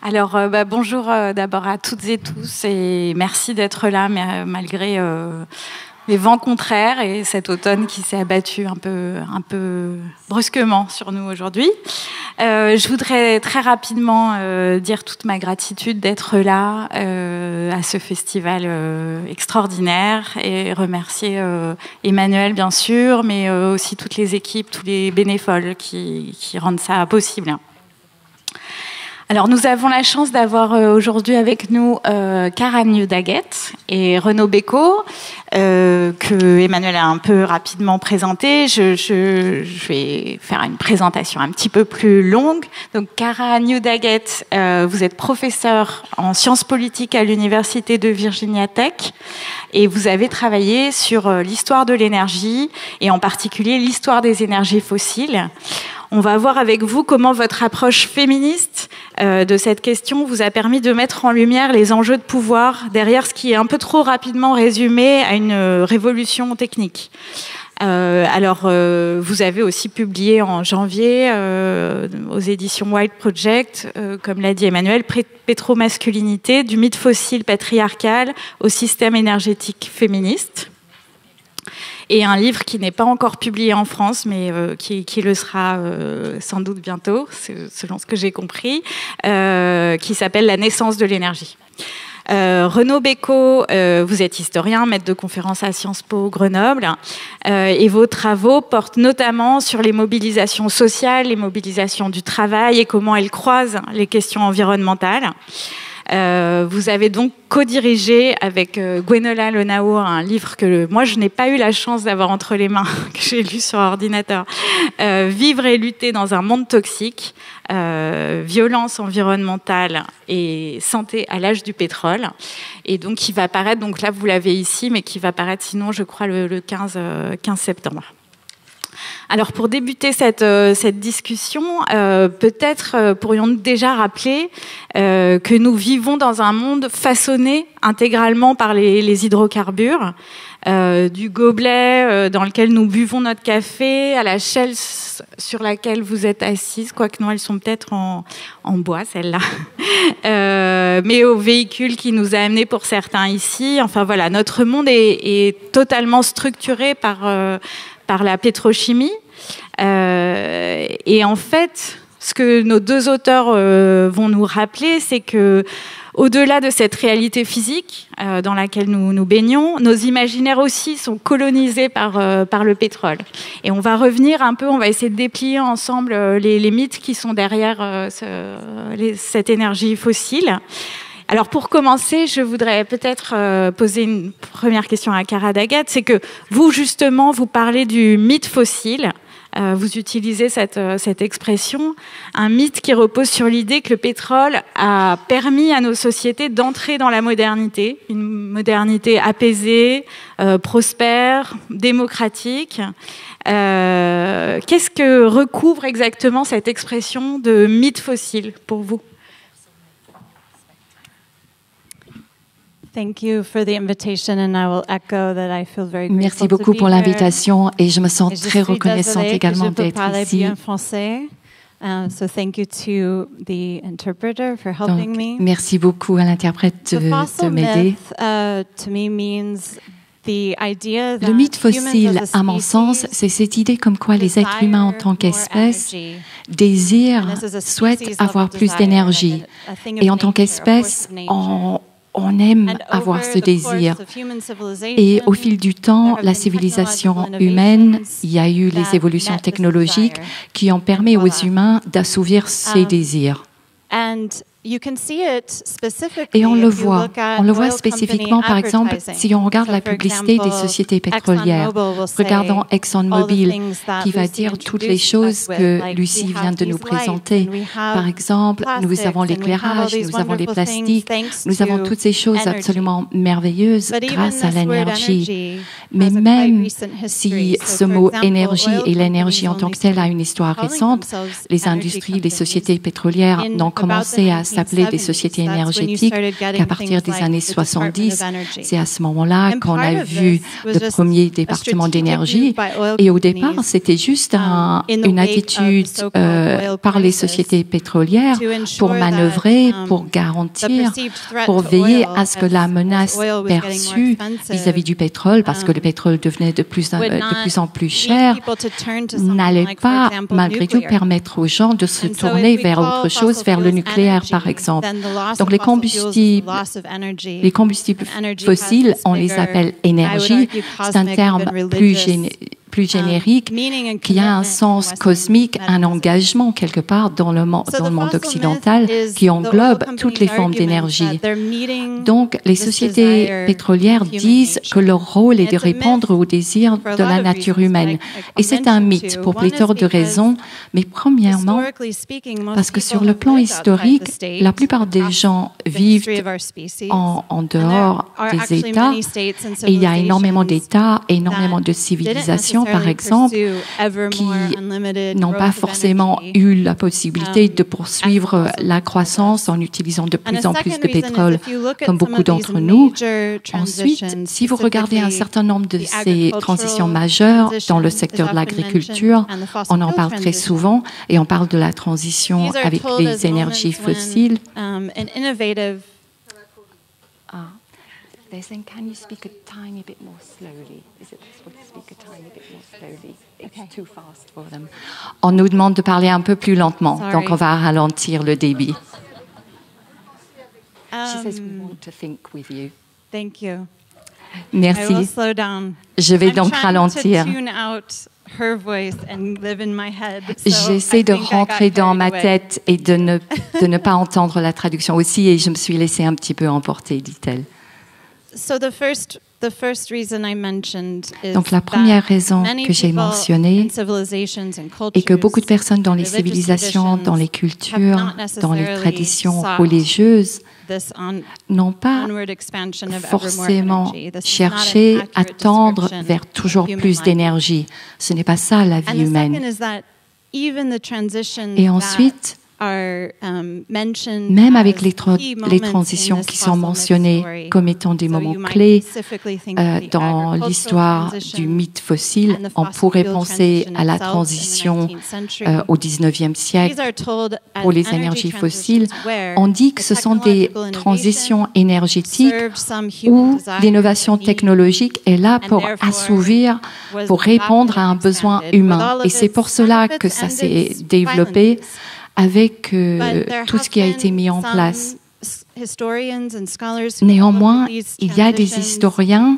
Alors, bonjour d'abord à toutes et tous et merci d'être là malgré les vents contraires et cet automne qui s'est abattu un peu brusquement sur nous aujourd'hui. Je voudrais très rapidement dire toute ma gratitude d'être là à ce festival extraordinaire et remercier Emmanuel bien sûr, mais aussi toutes les équipes, tous les bénévoles qui rendent ça possible. Alors, nous avons la chance d'avoir aujourd'hui avec nous Cara New-Daggett et Renaud Bécaud, que Emmanuel a un peu rapidement présenté. Je vais faire une présentation un petit peu plus longue. Donc, Cara New-Daggett, vous êtes professeur en sciences politiques à l'Université de Virginia Tech et vous avez travaillé sur l'histoire de l'énergie et en particulier l'histoire des énergies fossiles. On va voir avec vous comment votre approche féministe de cette question vous a permis de mettre en lumière les enjeux de pouvoir derrière ce qui est un peu trop rapidement résumé à une révolution technique. Vous avez aussi publié en janvier aux éditions Wild Project, comme l'a dit Emmanuel, Pétromasculinité, du mythe fossile patriarcal au système énergétique féministe. Et un livre qui n'est pas encore publié en France, mais qui le sera sans doute bientôt, selon ce que j'ai compris, qui s'appelle La naissance de l'énergie. Renaud Bécaud, vous êtes historien, maître de conférence à Sciences Po Grenoble, et vos travaux portent notamment sur les mobilisations sociales, les mobilisations du travail et comment elles croisent les questions environnementales. Vous avez donc co-dirigé avec Gwenola Lenaour un livre que moi je n'ai pas eu la chance d'avoir entre les mains, que j'ai lu sur ordinateur, Vivre et lutter dans un monde toxique, violence environnementale et santé à l'âge du pétrole. Et donc qui va paraître, donc là vous l'avez ici, mais qui va paraître sinon je crois le 15 septembre. Alors pour débuter cette discussion, peut-être pourrions-nous déjà rappeler que nous vivons dans un monde façonné intégralement par les hydrocarbures, du gobelet dans lequel nous buvons notre café, à la chaise sur laquelle vous êtes assise, quoique non, elles sont peut-être en bois, celles-là, mais aux véhicules qui nous a amenés pour certains ici. Enfin voilà, notre monde est totalement structuré par la pétrochimie. Et en fait, ce que nos deux auteurs vont nous rappeler, c'est que au-delà de cette réalité physique dans laquelle nous baignons, nos imaginaires aussi sont colonisés par le pétrole. Et on va revenir un peu, on va essayer de déplier ensemble les mythes qui sont derrière cette énergie fossile. Alors pour commencer, je voudrais peut-être poser une première question à Cara Daggett. C'est que vous, justement, vous parlez du mythe fossile. Vous utilisez cette expression, un mythe qui repose sur l'idée que le pétrole a permis à nos sociétés d'entrer dans la modernité, une modernité apaisée, prospère, démocratique. Qu'est-ce que recouvre exactement cette expression de mythe fossile pour vous ? Merci beaucoup pour l'invitation et je me sens très reconnaissante également d'être ici. Donc, merci beaucoup à l'interprète de m'aider. Le mythe fossile, à mon sens, c'est cette idée comme quoi les êtres humains en tant qu'espèce souhaitent avoir plus d'énergie. Et en tant qu'espèce, on aime avoir ce désir. Et au fil du temps, la civilisation humaine, il y a eu les évolutions technologiques qui ont permis aux humains d'assouvir ces désirs. Et on le voit spécifiquement, par exemple, si on regarde la publicité des sociétés pétrolières. Regardons ExxonMobil, qui va dire toutes les choses que Lucie vient de nous présenter. Par exemple, nous avons l'éclairage, nous avons les plastiques, nous avons toutes ces choses absolument merveilleuses grâce à l'énergie. Mais même si ce mot énergie et l'énergie en tant que telle a une histoire récente, les industries, les sociétés pétrolières n'ont commencé à s'appelait des sociétés énergétiques qu'à partir des années 70. C'est à ce moment-là qu'on a vu le premier département d'énergie. Et au départ, c'était juste une attitude par les sociétés pétrolières pour manœuvrer, pour garantir, pour veiller à ce que la menace perçue vis-à-vis du pétrole, parce que le pétrole devenait de plus en plus cher, n'allait pas, malgré tout, permettre aux gens de se tourner vers autre chose, vers le nucléaire, par exemple. Donc, les combustibles fossiles, on les appelle énergie. C'est un terme plus générique, qui a un sens cosmique, un engagement quelque part dans le monde occidental qui englobe toutes les formes d'énergie. Donc, les sociétés pétrolières disent que leur rôle est de répondre aux désirs de la nature humaine. Et c'est un mythe pour pléthore de raisons, mais premièrement, parce que sur le plan historique, la plupart des gens vivent en dehors des États, et il y a énormément d'États, énormément de civilisations, par exemple, qui n'ont pas forcément eu la possibilité de poursuivre la croissance en utilisant de plus en plus de pétrole, comme beaucoup d'entre nous. Ensuite, si vous regardez un certain nombre de ces transitions majeures dans le secteur de l'agriculture, on en parle très souvent, et on parle de la transition avec les énergies fossiles. They're saying, can you speak a tiny bit more slowly? Is it possible to speak a tiny bit more slowly? It's too fast for them. On nous demande de parler un peu plus lentement, donc on va ralentir le débit. She says we want to think with you. Thank you. Merci. I will slow down. Je vais donc ralentir. J'essaie de rentrer dans ma tête et de ne pas entendre la traduction aussi, et je me suis laissée un petit peu emporter, dit-elle. Donc la première raison que j'ai mentionnée est que beaucoup de personnes dans les civilisations, dans les cultures, dans les traditions religieuses n'ont pas forcément cherché à tendre vers toujours plus d'énergie. Ce n'est pas ça la vie humaine. Et ensuite, même avec les transitions qui sont mentionnées comme étant des moments clés dans l'histoire du mythe fossile, on pourrait penser à la transition au 19e siècle pour les énergies fossiles. On dit que ce sont des transitions énergétiques où l'innovation technologique est là pour assouvir, pour répondre à un besoin humain. Et c'est pour cela que ça s'est développé avec tout ce qui a été mis en place. Néanmoins, il y a des historiens,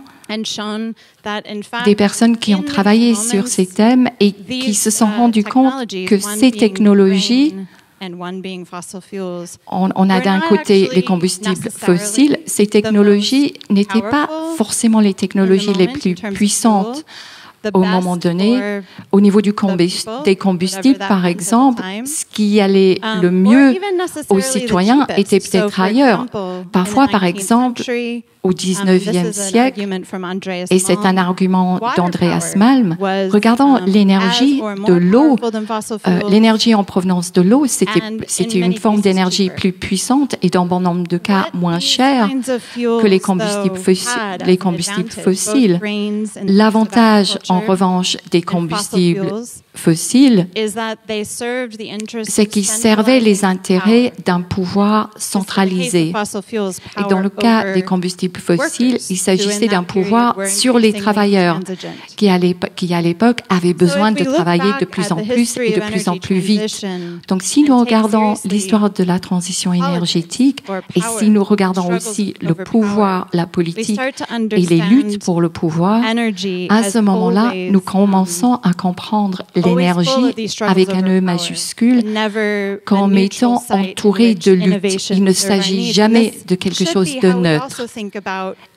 des personnes qui ont travaillé sur ces thèmes et qui se sont rendus compte que ces technologies, on a d'un côté les combustibles fossiles, ces technologies n'étaient pas forcément les technologies les plus puissantes. Au moment donné, au niveau des combustibles, par exemple, ce qui allait le mieux aux citoyens était peut-être ailleurs. Parfois, par exemple, au XIXe siècle, et c'est un argument d'Andreas Malm, regardant l'énergie de l'eau, l'énergie en provenance de l'eau, c'était une forme d'énergie plus puissante et dans bon nombre de cas moins chère que les combustibles fossiles. L'avantage, en revanche, des combustibles fossiles, c'est qu'ils servaient les intérêts d'un pouvoir centralisé. Et dans le cas des combustibles fossiles, il s'agissait d'un pouvoir sur les travailleurs qui, à l'époque, avaient besoin de travailler de plus en plus et de plus en plus vite. Donc, si nous regardons l'histoire de la transition énergétique et si nous regardons aussi le pouvoir, la politique et les luttes pour le pouvoir, à ce moment-là, nous commençons à comprendre l'énergie avec un E majuscule comme étant entourée de luttes. Il ne s'agit jamais de quelque chose de neutre.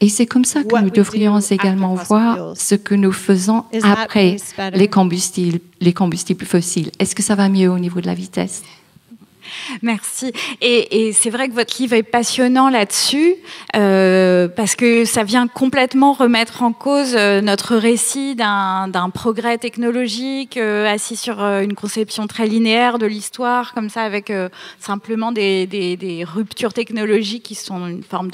Et c'est comme ça que nous devrions également voir ce que nous faisons après les combustibles fossiles. Est-ce que ça va mieux au niveau de la vitesse? Merci. Et c'est vrai que votre livre est passionnant là-dessus, parce que ça vient complètement remettre en cause notre récit d'un progrès technologique assis sur une conception très linéaire de l'histoire, comme ça, avec simplement des ruptures technologiques qui sont une forme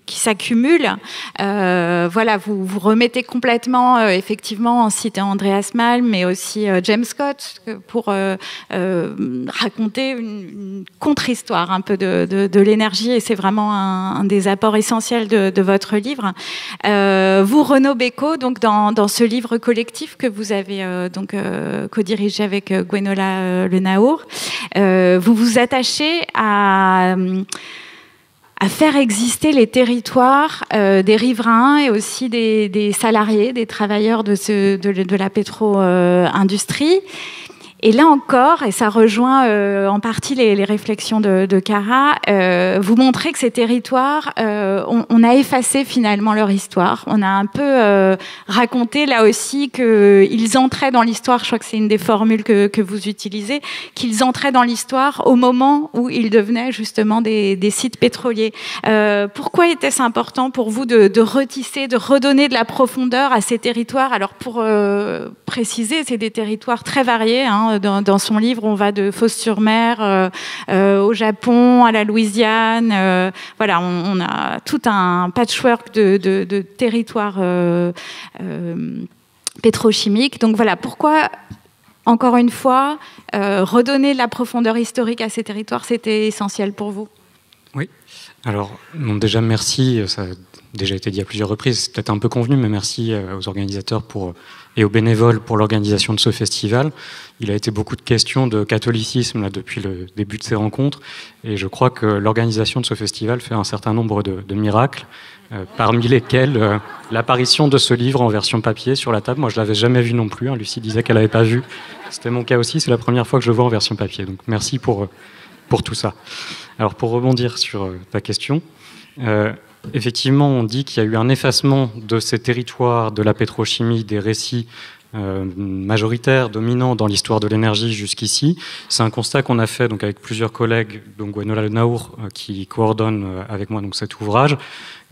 qui s'accumulent. Voilà, vous remettez complètement, effectivement, en citant Andreas Malm, mais aussi James Scott, pour raconter une contre-histoire un peu de l'énergie, et c'est vraiment un des apports essentiels de votre livre. Vous, Renaud Bécaud, donc dans ce livre collectif que vous avez co-dirigé avec Gwenola Le Naour, vous vous attachez à faire exister les territoires des riverains et aussi des salariés, des travailleurs de la pétro-industrie. Et là encore, et ça rejoint en partie les réflexions de Cara, vous montrez que ces territoires, on a effacé finalement leur histoire. On a un peu raconté là aussi qu'ils entraient dans l'histoire, je crois que c'est une des formules que vous utilisez, qu'ils entraient dans l'histoire au moment où ils devenaient justement des sites pétroliers. Pourquoi était-ce important pour vous de retisser, de redonner de la profondeur à ces territoires? Alors pour préciser, c'est des territoires très variés, hein. Dans son livre, on va de Fos-sur-Mer au Japon, à la Louisiane. Voilà, on a tout un patchwork de territoires pétrochimiques. Donc voilà, pourquoi, encore une fois, redonner de la profondeur historique à ces territoires, c'était essentiel pour vous? Oui. Alors, bon, déjà, merci. Ça a déjà été dit à plusieurs reprises. C'est peut-être un peu convenu, mais merci aux organisateurs et aux bénévoles pour l'organisation de ce festival. Il a été beaucoup de questions de catholicisme là, depuis le début de ces rencontres. Et je crois que l'organisation de ce festival fait un certain nombre de miracles, parmi lesquels l'apparition de ce livre en version papier sur la table. Moi, je ne l'avais jamais vu non plus. Hein. Lucie disait qu'elle n'avait pas vu. C'était mon cas aussi. C'est la première fois que je le vois en version papier. Donc, merci pour tout ça. Alors, pour rebondir sur ta question, effectivement, on dit qu'il y a eu un effacement de ces territoires, de la pétrochimie, des récits majoritaires, dominants dans l'histoire de l'énergie jusqu'ici. C'est un constat qu'on a fait donc, avec plusieurs collègues, donc Gwenola Le Naour, qui coordonne avec moi donc, cet ouvrage.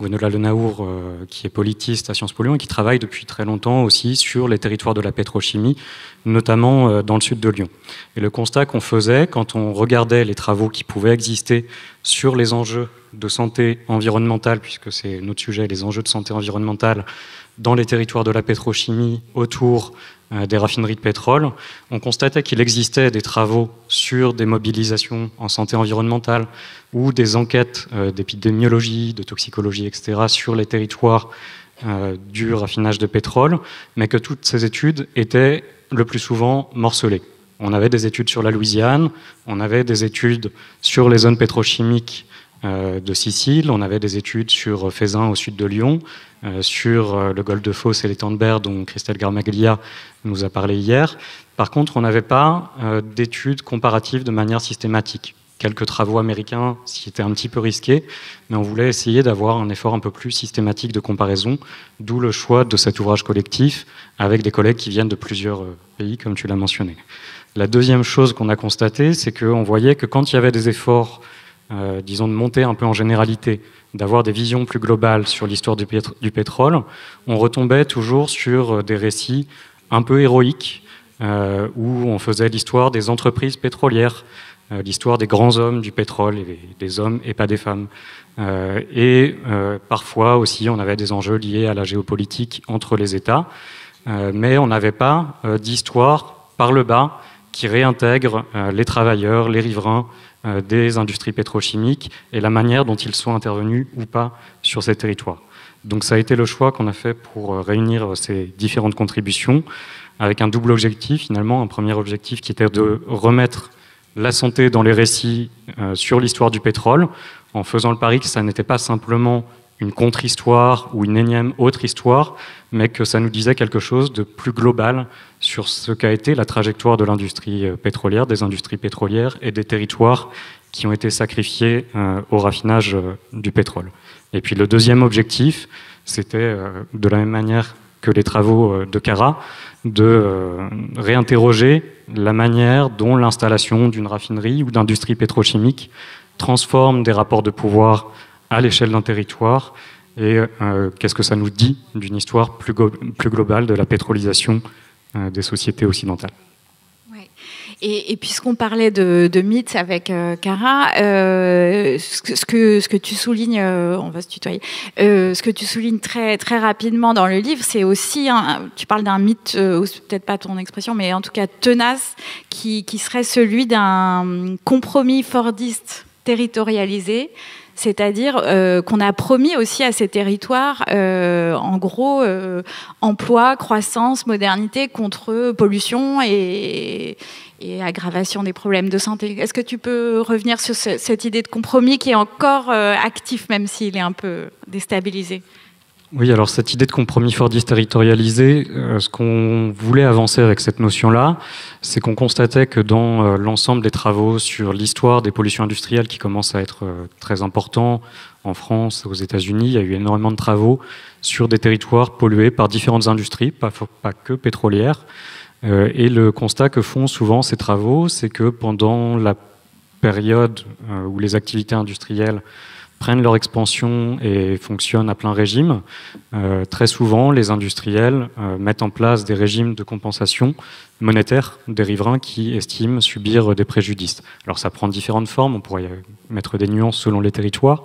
Gwenola Le Naour, qui est politiste à Sciences Po Lyon et qui travaille depuis très longtemps aussi sur les territoires de la pétrochimie, notamment dans le sud de Lyon. Et le constat qu'on faisait quand on regardait les travaux qui pouvaient exister sur les enjeux de santé environnementale, puisque c'est notre sujet, les enjeux de santé environnementale dans les territoires de la pétrochimie autour des raffineries de pétrole, on constatait qu'il existait des travaux sur des mobilisations en santé environnementale ou des enquêtes d'épidémiologie, de toxicologie, etc. sur les territoires du raffinage de pétrole, mais que toutes ces études étaient le plus souvent morcelées. On avait des études sur la Louisiane, on avait des études sur les zones pétrochimiques de Sicile, on avait des études sur Feyzin au sud de Lyon, sur le golfe de Fos et l'étang de Berre dont Christelle Garmaglia nous a parlé hier. Par contre, on n'avait pas d'études comparatives de manière systématique. Quelques travaux américains s'y étaient un petit peu risqués, mais on voulait essayer d'avoir un effort un peu plus systématique de comparaison, d'où le choix de cet ouvrage collectif avec des collègues qui viennent de plusieurs pays, comme tu l'as mentionné. La deuxième chose qu'on a constatée, c'est qu'on voyait que quand il y avait des efforts disons de monter un peu en généralité, d'avoir des visions plus globales sur l'histoire du pétrole, on retombait toujours sur des récits un peu héroïques, où on faisait l'histoire des entreprises pétrolières, l'histoire des grands hommes du pétrole, et des hommes et pas des femmes. Parfois aussi, on avait des enjeux liés à la géopolitique entre les États, mais on n'avait pas d'histoire par le bas qui réintègre les travailleurs, les riverains, des industries pétrochimiques et la manière dont ils sont intervenus ou pas sur ces territoires. Donc ça a été le choix qu'on a fait pour réunir ces différentes contributions avec un double objectif finalement. Un premier objectif qui était de remettre la santé dans les récits sur l'histoire du pétrole en faisant le pari que ça n'était pas simplement une contre-histoire ou une énième autre histoire, mais que ça nous disait quelque chose de plus global sur ce qu'a été la trajectoire de l'industrie pétrolière, des industries pétrolières et des territoires qui ont été sacrifiés au raffinage du pétrole. Et puis le deuxième objectif, c'était de la même manière que les travaux de Cara, de réinterroger la manière dont l'installation d'une raffinerie ou d'industrie pétrochimique transforme des rapports de pouvoir à l'échelle d'un territoire et qu'est-ce que ça nous dit d'une histoire plus globale de la pétrolisation des sociétés occidentales. Et puisqu'on parlait de mythes avec Cara, ce que tu soulignes, on va se tutoyer, ce que tu soulignes très très rapidement dans le livre, c'est aussi, tu parles d'un mythe, ou c'est peut-être pas ton expression, mais en tout cas tenace, qui serait celui d'un compromis fordiste territorialisé. C'est-à-dire qu'on a promis aussi à ces territoires, en gros, emploi, croissance, modernité contre pollution et aggravation des problèmes de santé. Est-ce que tu peux revenir sur cette idée de compromis qui est encore actif, même s'il est un peu déstabilisé ? Oui, alors cette idée de compromis fordiste territorialisé, ce qu'on voulait avancer avec cette notion-là, c'est qu'on constatait que dans l'ensemble des travaux sur l'histoire des pollutions industrielles qui commencent à être très importants en France, aux États-Unis, il y a eu énormément de travaux sur des territoires pollués par différentes industries, pas que pétrolières. Et le constat que font souvent ces travaux, c'est que pendant la période où les activités industrielles prennent leur expansion et fonctionnent à plein régime, très souvent, les industriels mettent en place des régimes de compensation monétaire des riverains qui estiment subir des préjudices. Alors ça prend différentes formes, on pourrait mettre des nuances selon les territoires,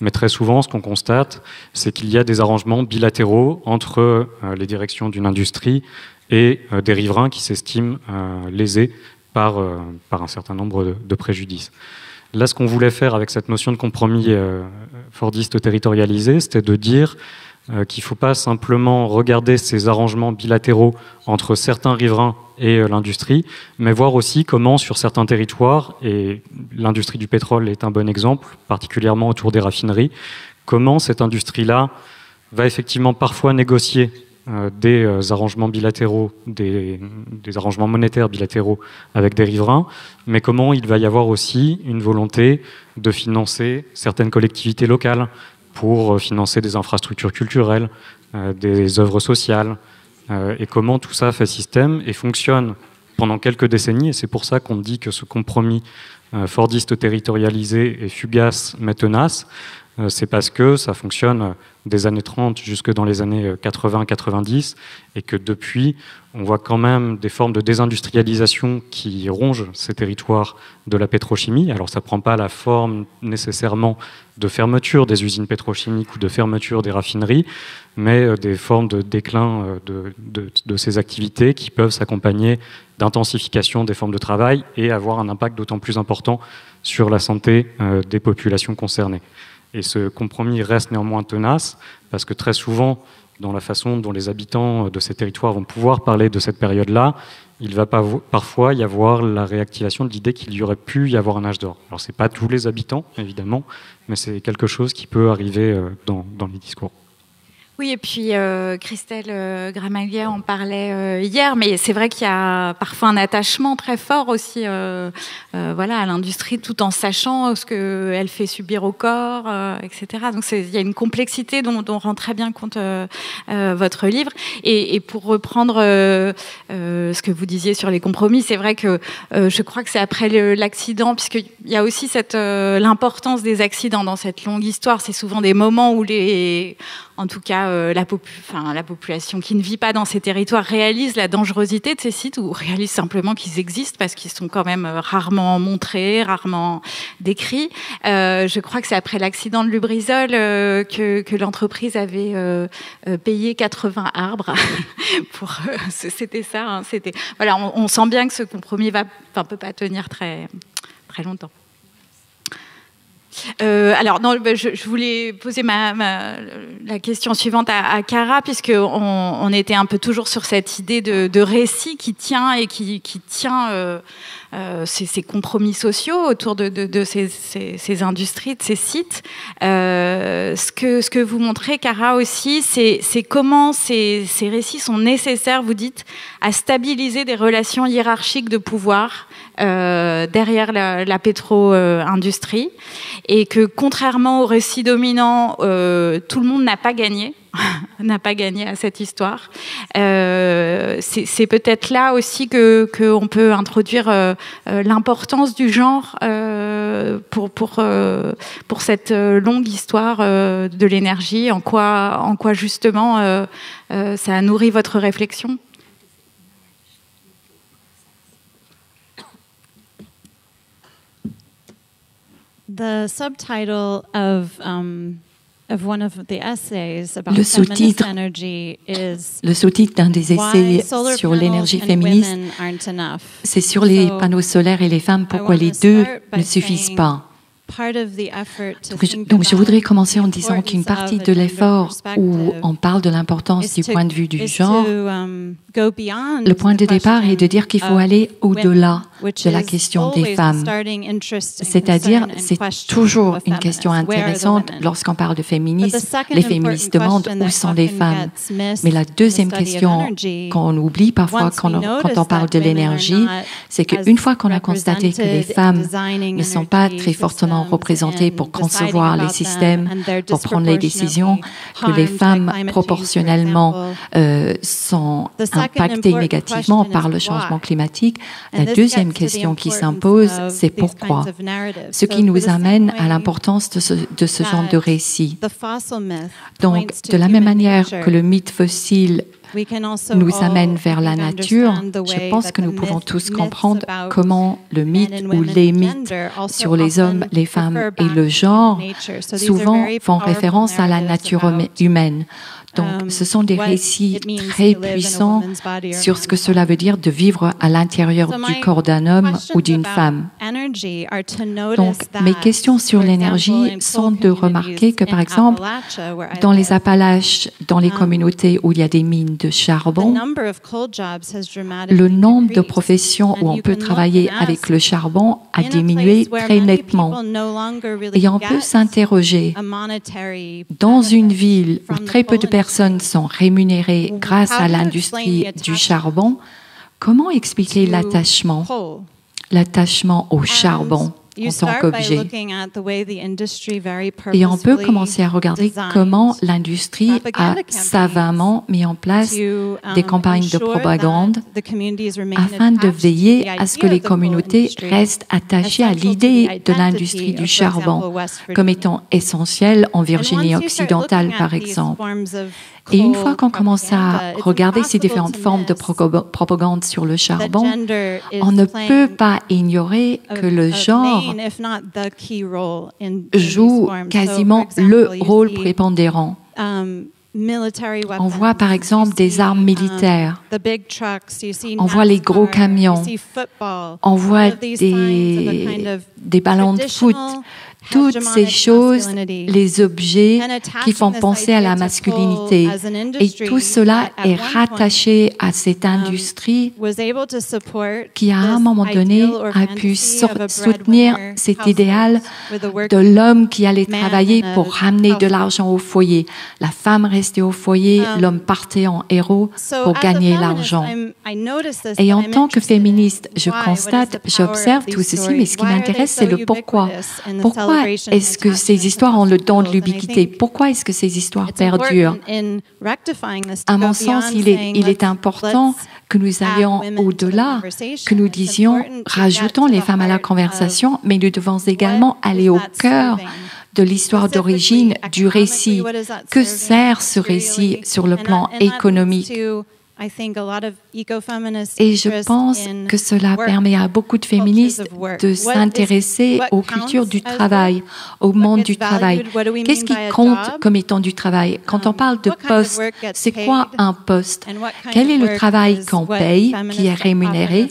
mais très souvent, ce qu'on constate, c'est qu'il y a des arrangements bilatéraux entre les directions d'une industrie et des riverains qui s'estiment lésés par un certain nombre de préjudices. Là, ce qu'on voulait faire avec cette notion de compromis fordiste territorialisé, c'était de dire qu'il ne faut pas simplement regarder ces arrangements bilatéraux entre certains riverains et l'industrie, mais voir aussi comment, sur certains territoires, et l'industrie du pétrole est un bon exemple, particulièrement autour des raffineries, comment cette industrie-là va effectivement parfois négocier des arrangements bilatéraux, des arrangements monétaires bilatéraux avec des riverains, mais comment il va y avoir aussi une volonté de financer certaines collectivités locales pour financer des infrastructures culturelles, des œuvres sociales, et comment tout ça fait système et fonctionne pendant quelques décennies, et c'est pour ça qu'on dit que ce compromis fordiste territorialisé est fugace mais tenace. C'est parce que ça fonctionne des années 30 jusque dans les années 80-90 et que depuis, on voit quand même des formes de désindustrialisation qui rongent ces territoires de la pétrochimie. Alors ça ne prend pas la forme nécessairement de fermeture des usines pétrochimiques ou de fermeture des raffineries, mais des formes de déclin de ces activités qui peuvent s'accompagner d'intensification des formes de travail et avoir un impact d'autant plus important sur la santé des populations concernées. Et ce compromis reste néanmoins tenace, parce que très souvent, dans la façon dont les habitants de ces territoires vont pouvoir parler de cette période-là, il va parfois y avoir la réactivation de l'idée qu'il y aurait pu y avoir un âge d'or. Alors, ce n'est pas tous les habitants, évidemment, mais c'est quelque chose qui peut arriver dans les discours. Oui, et puis Christelle Gramaglia en parlait hier, mais c'est vrai qu'il y a parfois un attachement très fort aussi voilà, à l'industrie, tout en sachant ce qu'elle fait subir au corps, etc. Donc il y a une complexité dont rend très bien compte votre livre. Et pour reprendre ce que vous disiez sur les compromis, c'est vrai que je crois que c'est après l'accident, puisqu'il y a aussi l'importance des accidents dans cette longue histoire. C'est souvent des moments où en tout cas, la population qui ne vit pas dans ces territoires réalise la dangerosité de ces sites ou réalise simplement qu'ils existent parce qu'ils sont quand même rarement montrés, rarement décrits. Je crois que c'est après l'accident de Lubrizol que l'entreprise avait payé 80 arbres. C'était ça. Hein, voilà, on sent bien que ce compromis peut pas tenir très, très longtemps. Alors, non, je voulais poser la question suivante à Cara, puisqu'on était un peu toujours sur cette idée de récit qui tient et qui tient ces compromis sociaux autour de ces industries, de ces sites. Ce que vous montrez, Cara, aussi, c'est comment ces récits sont nécessaires, vous dites, à stabiliser des relations hiérarchiques de pouvoir derrière la pétro-industrie. et que contrairement au récit dominant, tout le monde n'a pas gagné. n'a pas gagné à cette histoire. C'est peut-être là aussi qu'on peut introduire l'importance du genre pour cette longue histoire de l'énergie. En quoi justement ça a nourri votre réflexion? The subtitle of one of the essays about feminist energy is le sous-titre d'un des essais sur l'énergie féministe, c'est sur les panneaux solaires et les femmes, pourquoi les deux ne suffisent pas. Donc je voudrais commencer en disant qu'une partie de l'effort où on parle de l'importance du point de vue du genre, le point de départ est de dire qu'il faut aller au-delà de la question des femmes. C'est-à-dire, c'est toujours une question intéressante lorsqu'on parle de féminisme. Les féministes demandent où sont les femmes. Mais la deuxième question qu'on oublie parfois quand on parle de l'énergie, c'est qu'une fois qu'on a constaté que les femmes ne sont pas très fortement représentées pour concevoir les systèmes, pour prendre les décisions, que les femmes proportionnellement sont impactées négativement par le changement climatique, la deuxième question qui s'impose, c'est pourquoi. Ce qui nous amène à l'importance de ce genre de récit. Donc, de la même manière que le mythe fossile nous amène vers la nature, je pense que nous pouvons tous comprendre comment le mythe ou les mythes sur les hommes, les femmes et le genre souvent font référence à la nature humaine. Donc, ce sont des récits très puissants sur ce que cela veut dire de vivre à l'intérieur du corps d'un homme ou d'une femme. Donc, mes questions sur l'énergie sont de remarquer que, par exemple, dans les Appalaches, dans les communautés où il y a des mines de charbon, le nombre de professions où on peut travailler avec le charbon a diminué très nettement. Et on peut s'interroger, dans une ville où très peu de personnes sont rémunérées grâce à l'industrie du charbon, comment expliquer l'attachement au charbon en tant qu'objet? Et on peut commencer à regarder comment l'industrie a savamment mis en place des campagnes de propagande afin de veiller à ce que les communautés restent attachées à l'idée de l'industrie du charbon comme étant essentielle en Virginie occidentale, par exemple. Et une fois qu'on commence à regarder ces différentes formes de propagande sur le charbon, on ne peut pas ignorer que le genre joue quasiment le rôle prépondérant. On voit par exemple des armes militaires, on voit les gros camions, on voit des ballons de foot. Toutes ces choses, les objets qui font penser à la masculinité. Et tout cela est rattaché à cette industrie qui, à un moment donné, a pu soutenir cet idéal de l'homme qui allait travailler pour ramener de l'argent au foyer. La femme restait au foyer, l'homme partait en héros pour gagner l'argent. Et en tant que féministe, je constate, j'observe tout ceci, mais ce qui m'intéresse, c'est le pourquoi. Pourquoi est-ce que ces histoires ont le don de l'ubiquité? Pourquoi est-ce que ces histoires perdurent? À mon sens, il est important que nous allions au-delà, que nous disions, rajoutons les femmes à la conversation, mais nous devons également aller au cœur de l'histoire d'origine du récit. Que sert ce récit sur le plan économique? Et je pense que cela permet à beaucoup de féministes de s'intéresser aux cultures du travail, au monde du travail. Qu'est-ce qui compte comme étant du travail? Quand on parle de poste, c'est quoi un poste? Quel est le travail qu'on paye, qui est rémunéré?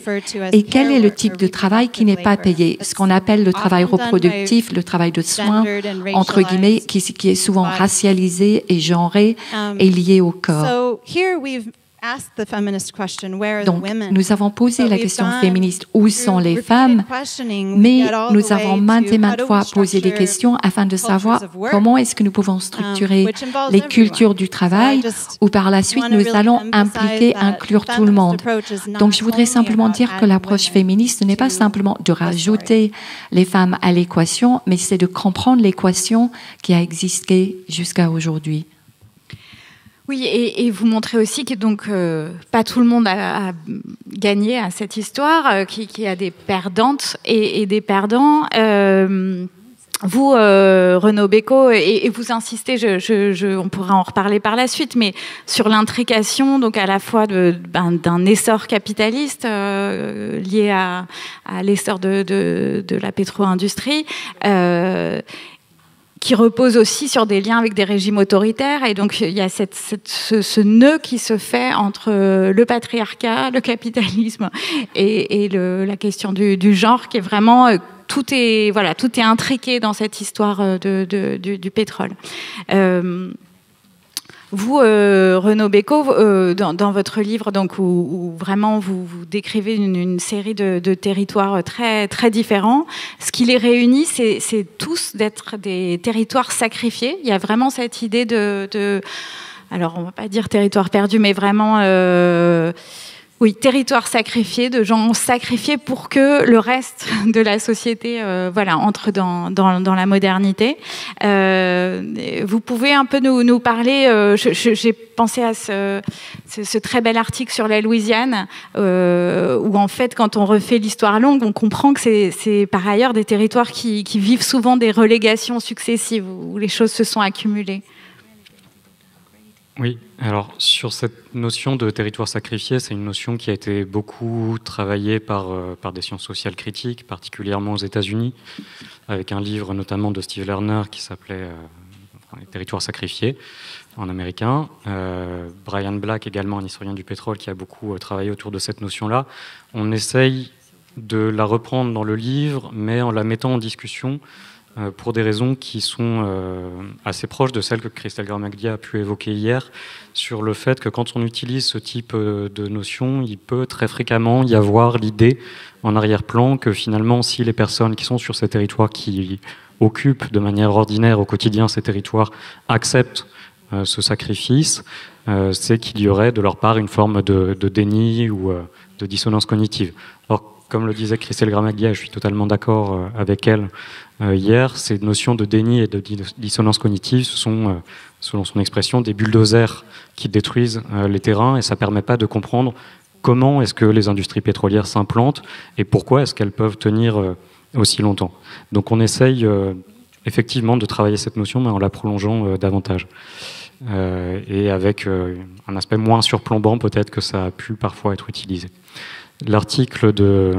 Et quel est le type de travail qui n'est pas payé? Ce qu'on appelle le travail reproductif, le travail de soins, entre guillemets, qui est souvent racialisé et genré et lié au corps. Donc, nous avons posé la question féministe, où sont les femmes? Mais nous avons maintes et maintes fois posé des questions afin de savoir comment est-ce que nous pouvons structurer les cultures du travail, où par la suite nous allons inclure tout le monde. Donc, je voudrais simplement dire que l'approche féministe n'est pas simplement de rajouter les femmes à l'équation, mais c'est de comprendre l'équation qui a existé jusqu'à aujourd'hui. Oui, et vous montrez aussi que donc pas tout le monde a gagné à cette histoire, qu'il y a des perdantes et des perdants. Vous, Renaud Bécaud, et vous insistez, on pourra en reparler par la suite, mais sur l'intrication, donc à la fois d'un essor capitaliste lié à l'essor de la pétro-industrie, qui repose aussi sur des liens avec des régimes autoritaires. Et donc, il y a ce nœud qui se fait entre le patriarcat, le capitalisme et la question du genre, qui est vraiment... tout est intriqué dans cette histoire du pétrole. Vous, Renaud Bécaud, dans votre livre, donc où vraiment vous décrivez une série de territoires très très différents, ce qui les réunit, c'est tous d'être des territoires sacrifiés. Il y a vraiment cette idée alors on va pas dire territoire perdu, mais vraiment oui, territoire sacrifié, de gens sacrifiés pour que le reste de la société entre dans la modernité. Vous pouvez un peu nous parler, j'ai pensé à ce très bel article sur la Louisiane, où en fait, quand on refait l'histoire longue, on comprend que c'est par ailleurs des territoires qui vivent souvent des relégations successives, où les choses se sont accumulées. Oui, alors sur cette notion de territoire sacrifié, c'est une notion qui a été beaucoup travaillée par des sciences sociales critiques, particulièrement aux États-Unis, avec un livre notamment de Steve Lerner qui s'appelait Les territoires sacrifiés en américain. Brian Black, également un historien du pétrole, qui a beaucoup travaillé autour de cette notion-là. On essaye de la reprendre dans le livre, mais en la mettant en discussion pour des raisons qui sont assez proches de celles que Christelle Gramaglia a pu évoquer hier, sur le fait que quand on utilise ce type de notion, il peut très fréquemment y avoir l'idée en arrière-plan que finalement, si les personnes qui sont sur ces territoires, qui occupent de manière ordinaire au quotidien ces territoires, acceptent ce sacrifice, c'est qu'il y aurait de leur part une forme de déni ou de dissonance cognitive. Alors, comme le disait Christelle Gramaglia, je suis totalement d'accord avec elle hier, ces notions de déni et de dissonance cognitive, ce sont, selon son expression, des bulldozers qui détruisent les terrains, et ça ne permet pas de comprendre comment est-ce que les industries pétrolières s'implantent et pourquoi est-ce qu'elles peuvent tenir aussi longtemps. Donc on essaye effectivement de travailler cette notion, mais en la prolongeant davantage. Et avec un aspect moins surplombant peut-être que ça a pu parfois être utilisé. L'article de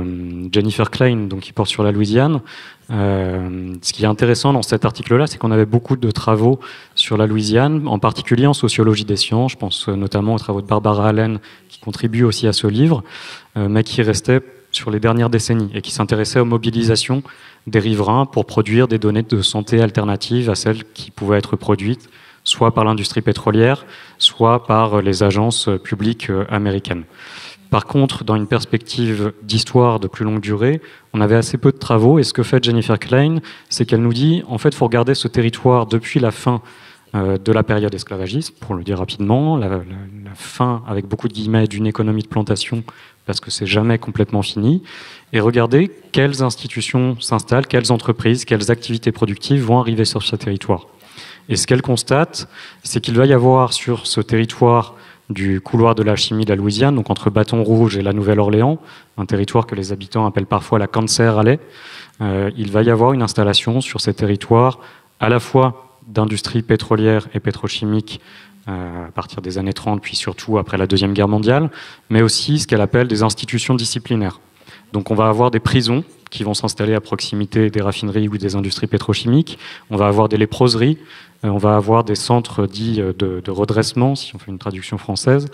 Jennifer Klein, donc, qui porte sur la Louisiane, ce qui est intéressant dans cet article-là, c'est qu'on avait beaucoup de travaux sur la Louisiane, en particulier en sociologie des sciences. Je pense notamment aux travaux de Barbara Allen, qui contribuent aussi à ce livre, mais qui restaient sur les dernières décennies et qui s'intéressaient aux mobilisations des riverains pour produire des données de santé alternatives à celles qui pouvaient être produites soit par l'industrie pétrolière, soit par les agences publiques américaines. Par contre, dans une perspective d'histoire de plus longue durée, on avait assez peu de travaux, et ce que fait Jennifer Klein, c'est qu'elle nous dit, en fait, il faut regarder ce territoire depuis la fin de la période esclavagiste, pour le dire rapidement, la fin, avec beaucoup de guillemets, d'une économie de plantation, parce que c'est jamais complètement fini, et regarder quelles institutions s'installent, quelles entreprises, quelles activités productives vont arriver sur ce territoire. Et ce qu'elle constate, c'est qu'il va y avoir sur ce territoire du couloir de l'alchimie de la Louisiane, donc entre Bâton Rouge et la Nouvelle-Orléans, un territoire que les habitants appellent parfois la Cancer Alley, il va y avoir une installation sur ces territoires à la fois d'industrie pétrolière et pétrochimique à partir des années 30, puis surtout après la Deuxième Guerre mondiale, mais aussi ce qu'elle appelle des institutions disciplinaires. Donc on va avoir des prisons qui vont s'installer à proximité des raffineries ou des industries pétrochimiques, on va avoir des léproseries, on va avoir des centres dits de redressement, si on fait une traduction française,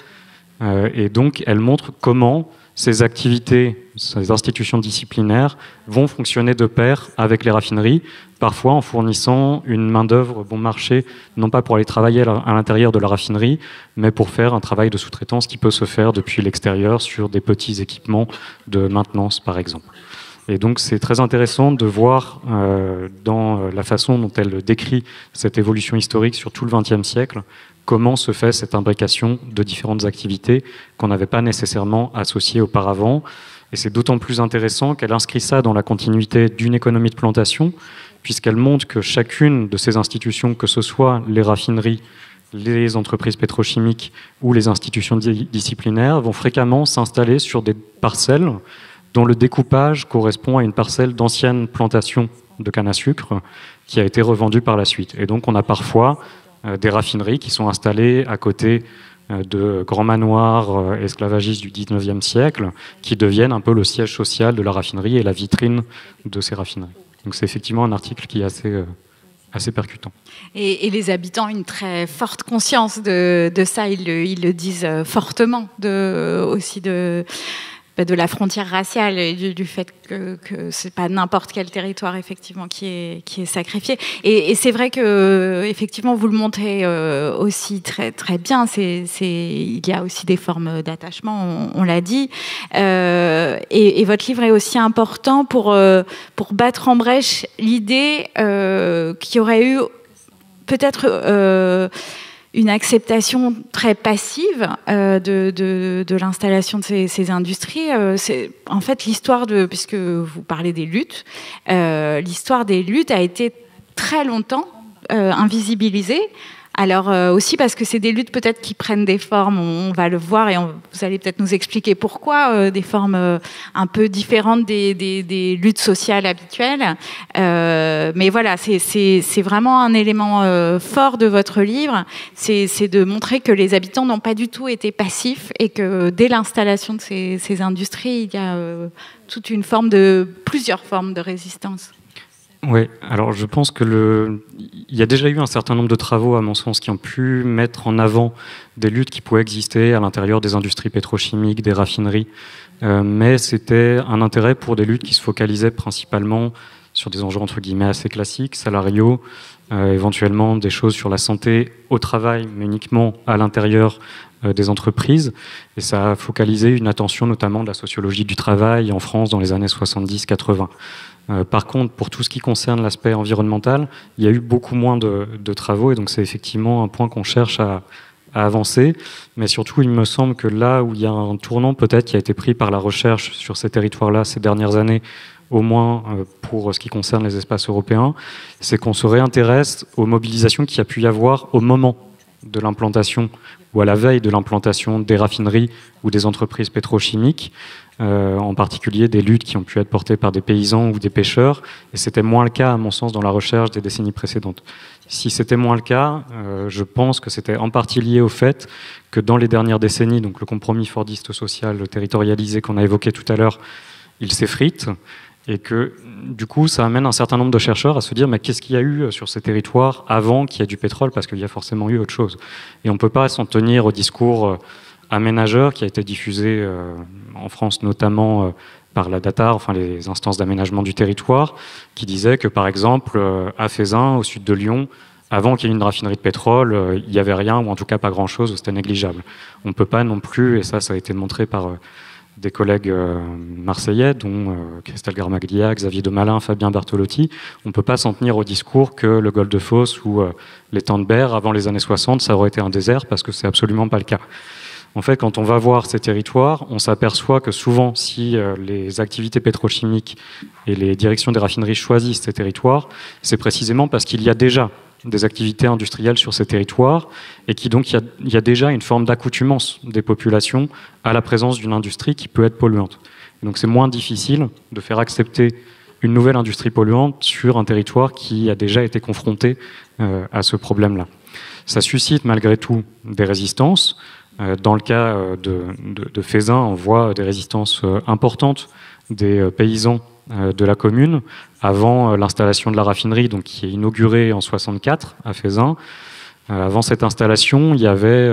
et donc elle montre comment ces activités, ces institutions disciplinaires vont fonctionner de pair avec les raffineries, parfois en fournissant une main-d'œuvre bon marché, non pas pour aller travailler à l'intérieur de la raffinerie, mais pour faire un travail de sous-traitance qui peut se faire depuis l'extérieur sur des petits équipements de maintenance, par exemple. Et donc c'est très intéressant de voir dans la façon dont elle décrit cette évolution historique sur tout le XXe siècle, comment se fait cette imbrication de différentes activités qu'on n'avait pas nécessairement associées auparavant. Et c'est d'autant plus intéressant qu'elle inscrit ça dans la continuité d'une économie de plantation, puisqu'elle montre que chacune de ces institutions, que ce soit les raffineries, les entreprises pétrochimiques ou les institutions disciplinaires, vont fréquemment s'installer sur des parcelles dont le découpage correspond à une parcelle d'ancienne plantation de canne à sucre qui a été revendue par la suite. Et donc on a parfois des raffineries qui sont installées à côté de grands manoirs esclavagistes du 19e siècle qui deviennent un peu le siège social de la raffinerie et la vitrine de ces raffineries. Donc c'est effectivement un article qui est assez percutant. Et les habitants ont une très forte conscience de ça, ils le disent fortement, aussi de la frontière raciale et du fait que c'est pas n'importe quel territoire effectivement qui est sacrifié. Et c'est vrai que effectivement vous le montrez aussi très très bien. Il y a aussi des formes d'attachement, on l'a dit. Et votre livre est aussi important pour battre en brèche l'idée qu'il y aurait eu peut-être une acceptation très passive de l'installation de ces industries. C'est en fait l'histoire puisque vous parlez des luttes, l'histoire des luttes a été très longtemps invisibilisée. Alors aussi parce que c'est des luttes peut-être qui prennent des formes, on va le voir et vous allez peut-être nous expliquer pourquoi, des formes un peu différentes des luttes sociales habituelles. Mais voilà, c'est vraiment un élément fort de votre livre, c'est de montrer que les habitants n'ont pas du tout été passifs et que dès l'installation de ces industries, il y a plusieurs formes de résistance. Oui, alors je pense que il y a déjà eu un certain nombre de travaux, à mon sens, qui ont pu mettre en avant des luttes qui pouvaient exister à l'intérieur des industries pétrochimiques, des raffineries, mais c'était un intérêt pour des luttes qui se focalisaient principalement sur des enjeux entre guillemets assez classiques, salariaux, éventuellement des choses sur la santé au travail, mais uniquement à l'intérieur des entreprises. Et ça a focalisé une attention notamment de la sociologie du travail en France dans les années 70-80. Par contre, pour tout ce qui concerne l'aspect environnemental, il y a eu beaucoup moins de travaux, et donc c'est effectivement un point qu'on cherche à avancer. Mais surtout, il me semble que là où il y a un tournant peut-être qui a été pris par la recherche sur ces territoires-là ces dernières années, au moins pour ce qui concerne les espaces européens, c'est qu'on se réintéresse aux mobilisations qu'il y a pu y avoir au moment de l'implantation ou à la veille de l'implantation des raffineries ou des entreprises pétrochimiques, en particulier des luttes qui ont pu être portées par des paysans ou des pêcheurs, et c'était moins le cas à mon sens dans la recherche des décennies précédentes. Si c'était moins le cas, je pense que c'était en partie lié au fait que dans les dernières décennies, donc le compromis fordiste social territorialisé qu'on a évoqué tout à l'heure, il s'effrite, et que du coup ça amène un certain nombre de chercheurs à se dire mais qu'est-ce qu'il y a eu sur ces territoires avant qu'il y ait du pétrole, parce qu'il y a forcément eu autre chose. Et on ne peut pas s'en tenir au discours aménageur qui a été diffusé en France notamment par la DATAR, enfin les instances d'aménagement du territoire, qui disait que par exemple à Feyzin, au sud de Lyon, avant qu'il y ait une raffinerie de pétrole, il n'y avait rien, ou en tout cas pas grand-chose, ou c'était négligeable. On ne peut pas non plus, et ça a été montré par des collègues marseillais, dont Christelle Garmaglia, Xavier Demalin, Fabien Bertolotti, on ne peut pas s'en tenir au discours que le golfe de Fos ou l'étang de Berre, avant les années 60, ça aurait été un désert, parce que c'est absolument pas le cas. En fait, quand on va voir ces territoires, on s'aperçoit que souvent, si les activités pétrochimiques et les directions des raffineries choisissent ces territoires, c'est précisément parce qu'il y a déjà des activités industrielles sur ces territoires et qui donc il y a déjà une forme d'accoutumance des populations à la présence d'une industrie qui peut être polluante. Et donc c'est moins difficile de faire accepter une nouvelle industrie polluante sur un territoire qui a déjà été confronté à ce problème-là. Ça suscite malgré tout des résistances. Dans le cas de Feyzin, on voit des résistances importantes des paysans de la commune avant l'installation de la raffinerie, donc qui est inaugurée en 64 à Feyzin. Avant cette installation, il y avait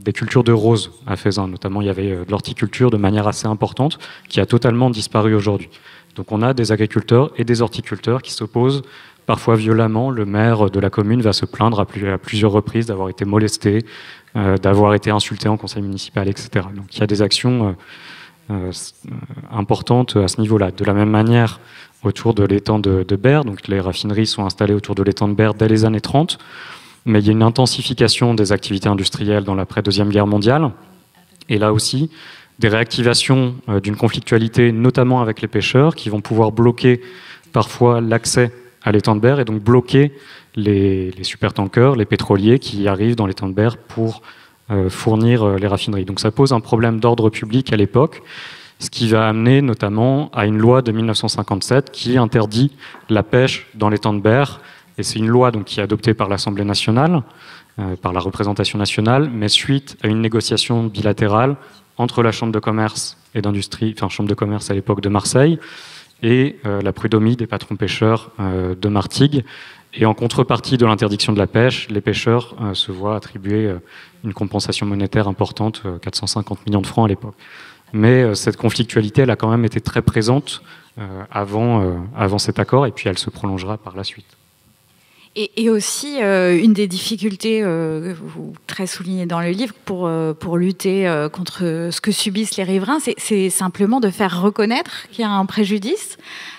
des cultures de roses à Feyzin. Notamment, il y avait de l'horticulture de manière assez importante qui a totalement disparu aujourd'hui. Donc on a des agriculteurs et des horticulteurs qui s'opposent parfois violemment. Le maire de la commune va se plaindre à plusieurs reprises d'avoir été molesté, d'avoir été insulté en conseil municipal, etc. Donc il y a des actions importantes à ce niveau-là. De la même manière, autour de l'étang de Berre, donc les raffineries sont installées autour de l'étang de Berre dès les années 30, mais il y a une intensification des activités industrielles dans l'après-Deuxième Guerre mondiale, et là aussi, des réactivations d'une conflictualité, notamment avec les pêcheurs, qui vont pouvoir bloquer parfois l'accès à l'étang de Berre et donc bloquer les supertankers, les pétroliers qui arrivent dans l'étang de Berre pour fournir les raffineries. Donc ça pose un problème d'ordre public à l'époque, ce qui va amener notamment à une loi de 1957 qui interdit la pêche dans l'étang de Berre. Et c'est une loi donc, qui est adoptée par l'Assemblée nationale, par la représentation nationale, mais suite à une négociation bilatérale entre la Chambre de commerce et d'industrie, enfin Chambre de commerce à l'époque de Marseille, et la prud'homie des patrons pêcheurs de Martigues. Et en contrepartie de l'interdiction de la pêche, les pêcheurs se voient attribuer une compensation monétaire importante, 450 millions de francs à l'époque. Mais cette conflictualité, elle a quand même été très présente avant cet accord, et puis elle se prolongera par la suite. Et aussi, une des difficultés que vous très soulignez dans le livre pour lutter contre ce que subissent les riverains, c'est simplement de faire reconnaître qu'il y a un préjudice.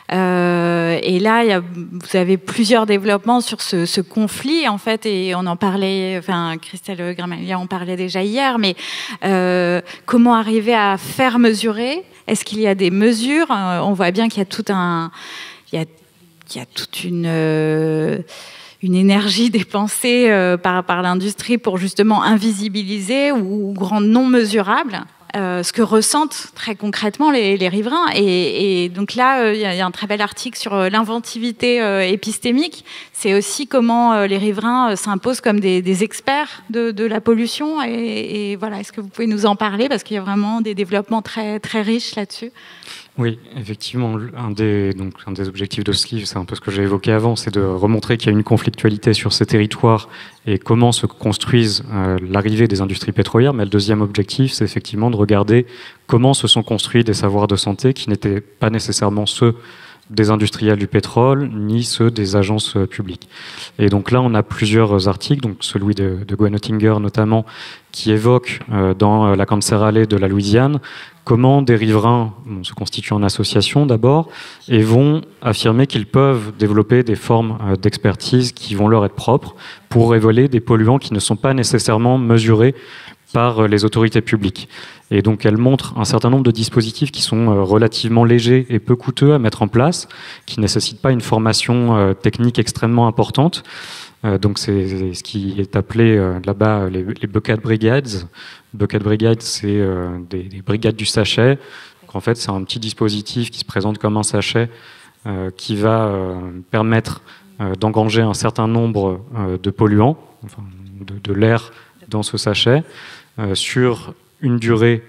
Et là, vous avez plusieurs développements sur ce conflit, en fait, et on en parlait, enfin, Christelle Gramaglia en parlait déjà hier, mais comment arriver à faire mesurer? Est-ce qu'il y a des mesures? On voit bien qu'il y a il y a toute une énergie dépensée par l'industrie pour justement invisibiliser ou rendre non mesurable ce que ressentent très concrètement les riverains. Et donc là, il y a un très bel article sur l'inventivité épistémique. C'est aussi comment les riverains s'imposent comme des experts de la pollution. Et voilà, est-ce que vous pouvez nous en parler? Parce qu'il y a vraiment des développements très, très riches là-dessus. Oui, effectivement, un des objectifs de ce livre, c'est un peu ce que j'ai évoqué avant, c'est de remontrer qu'il y a une conflictualité sur ces territoires et comment se construisent l'arrivée des industries pétrolières. Mais le deuxième objectif, c'est effectivement de regarder comment se sont construits des savoirs de santé qui n'étaient pas nécessairement ceux des industriels du pétrole, ni ceux des agences publiques. Et donc là, on a plusieurs articles, donc celui de Gwen Oettinger notamment, qui évoque dans la Cancer Alley de la Louisiane, comment des riverains se constituent en association d'abord et vont affirmer qu'ils peuvent développer des formes d'expertise qui vont leur être propres pour révéler des polluants qui ne sont pas nécessairement mesurés par les autorités publiques. Et donc elle montre un certain nombre de dispositifs qui sont relativement légers et peu coûteux à mettre en place, qui ne nécessitent pas une formation technique extrêmement importante. Donc c'est ce qui est appelé là-bas les bucket brigades. Bucket brigades, c'est des brigades du sachet. Donc en fait, c'est un petit dispositif qui se présente comme un sachet qui va permettre d'engranger un certain nombre de polluants, enfin, de l'air dans ce sachet, sur une durée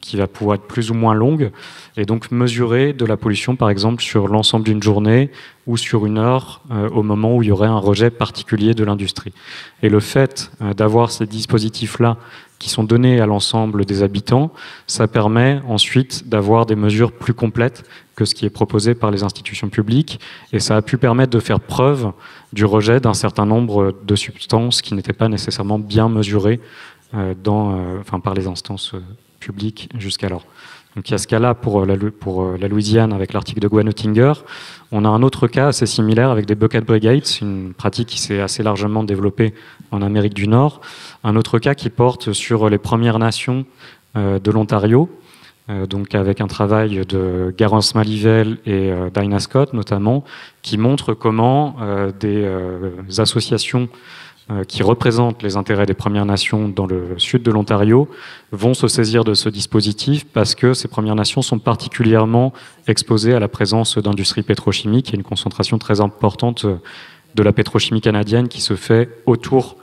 qui va pouvoir être plus ou moins longue, et donc mesurer de la pollution, par exemple, sur l'ensemble d'une journée ou sur une heure, au moment où il y aurait un rejet particulier de l'industrie. Et le fait d'avoir ces dispositifs-là qui sont donnés à l'ensemble des habitants, ça permet ensuite d'avoir des mesures plus complètes que ce qui est proposé par les institutions publiques, et ça a pu permettre de faire preuve du rejet d'un certain nombre de substances qui n'étaient pas nécessairement bien mesurées par les instances publiques jusqu'alors. Donc il y a ce cas-là pour la Louisiane avec l'article de Gwen Oettinger. On a un autre cas assez similaire avec des bucket brigades, une pratique qui s'est assez largement développée en Amérique du Nord. Un autre cas qui porte sur les Premières Nations de l'Ontario, donc avec un travail de Garance Malivelle et Dinah Scott notamment, qui montre comment des associations qui représentent les intérêts des Premières Nations dans le sud de l'Ontario vont se saisir de ce dispositif parce que ces Premières Nations sont particulièrement exposées à la présence d'industries pétrochimiques. Il y a une concentration très importante de la pétrochimie canadienne qui se fait autour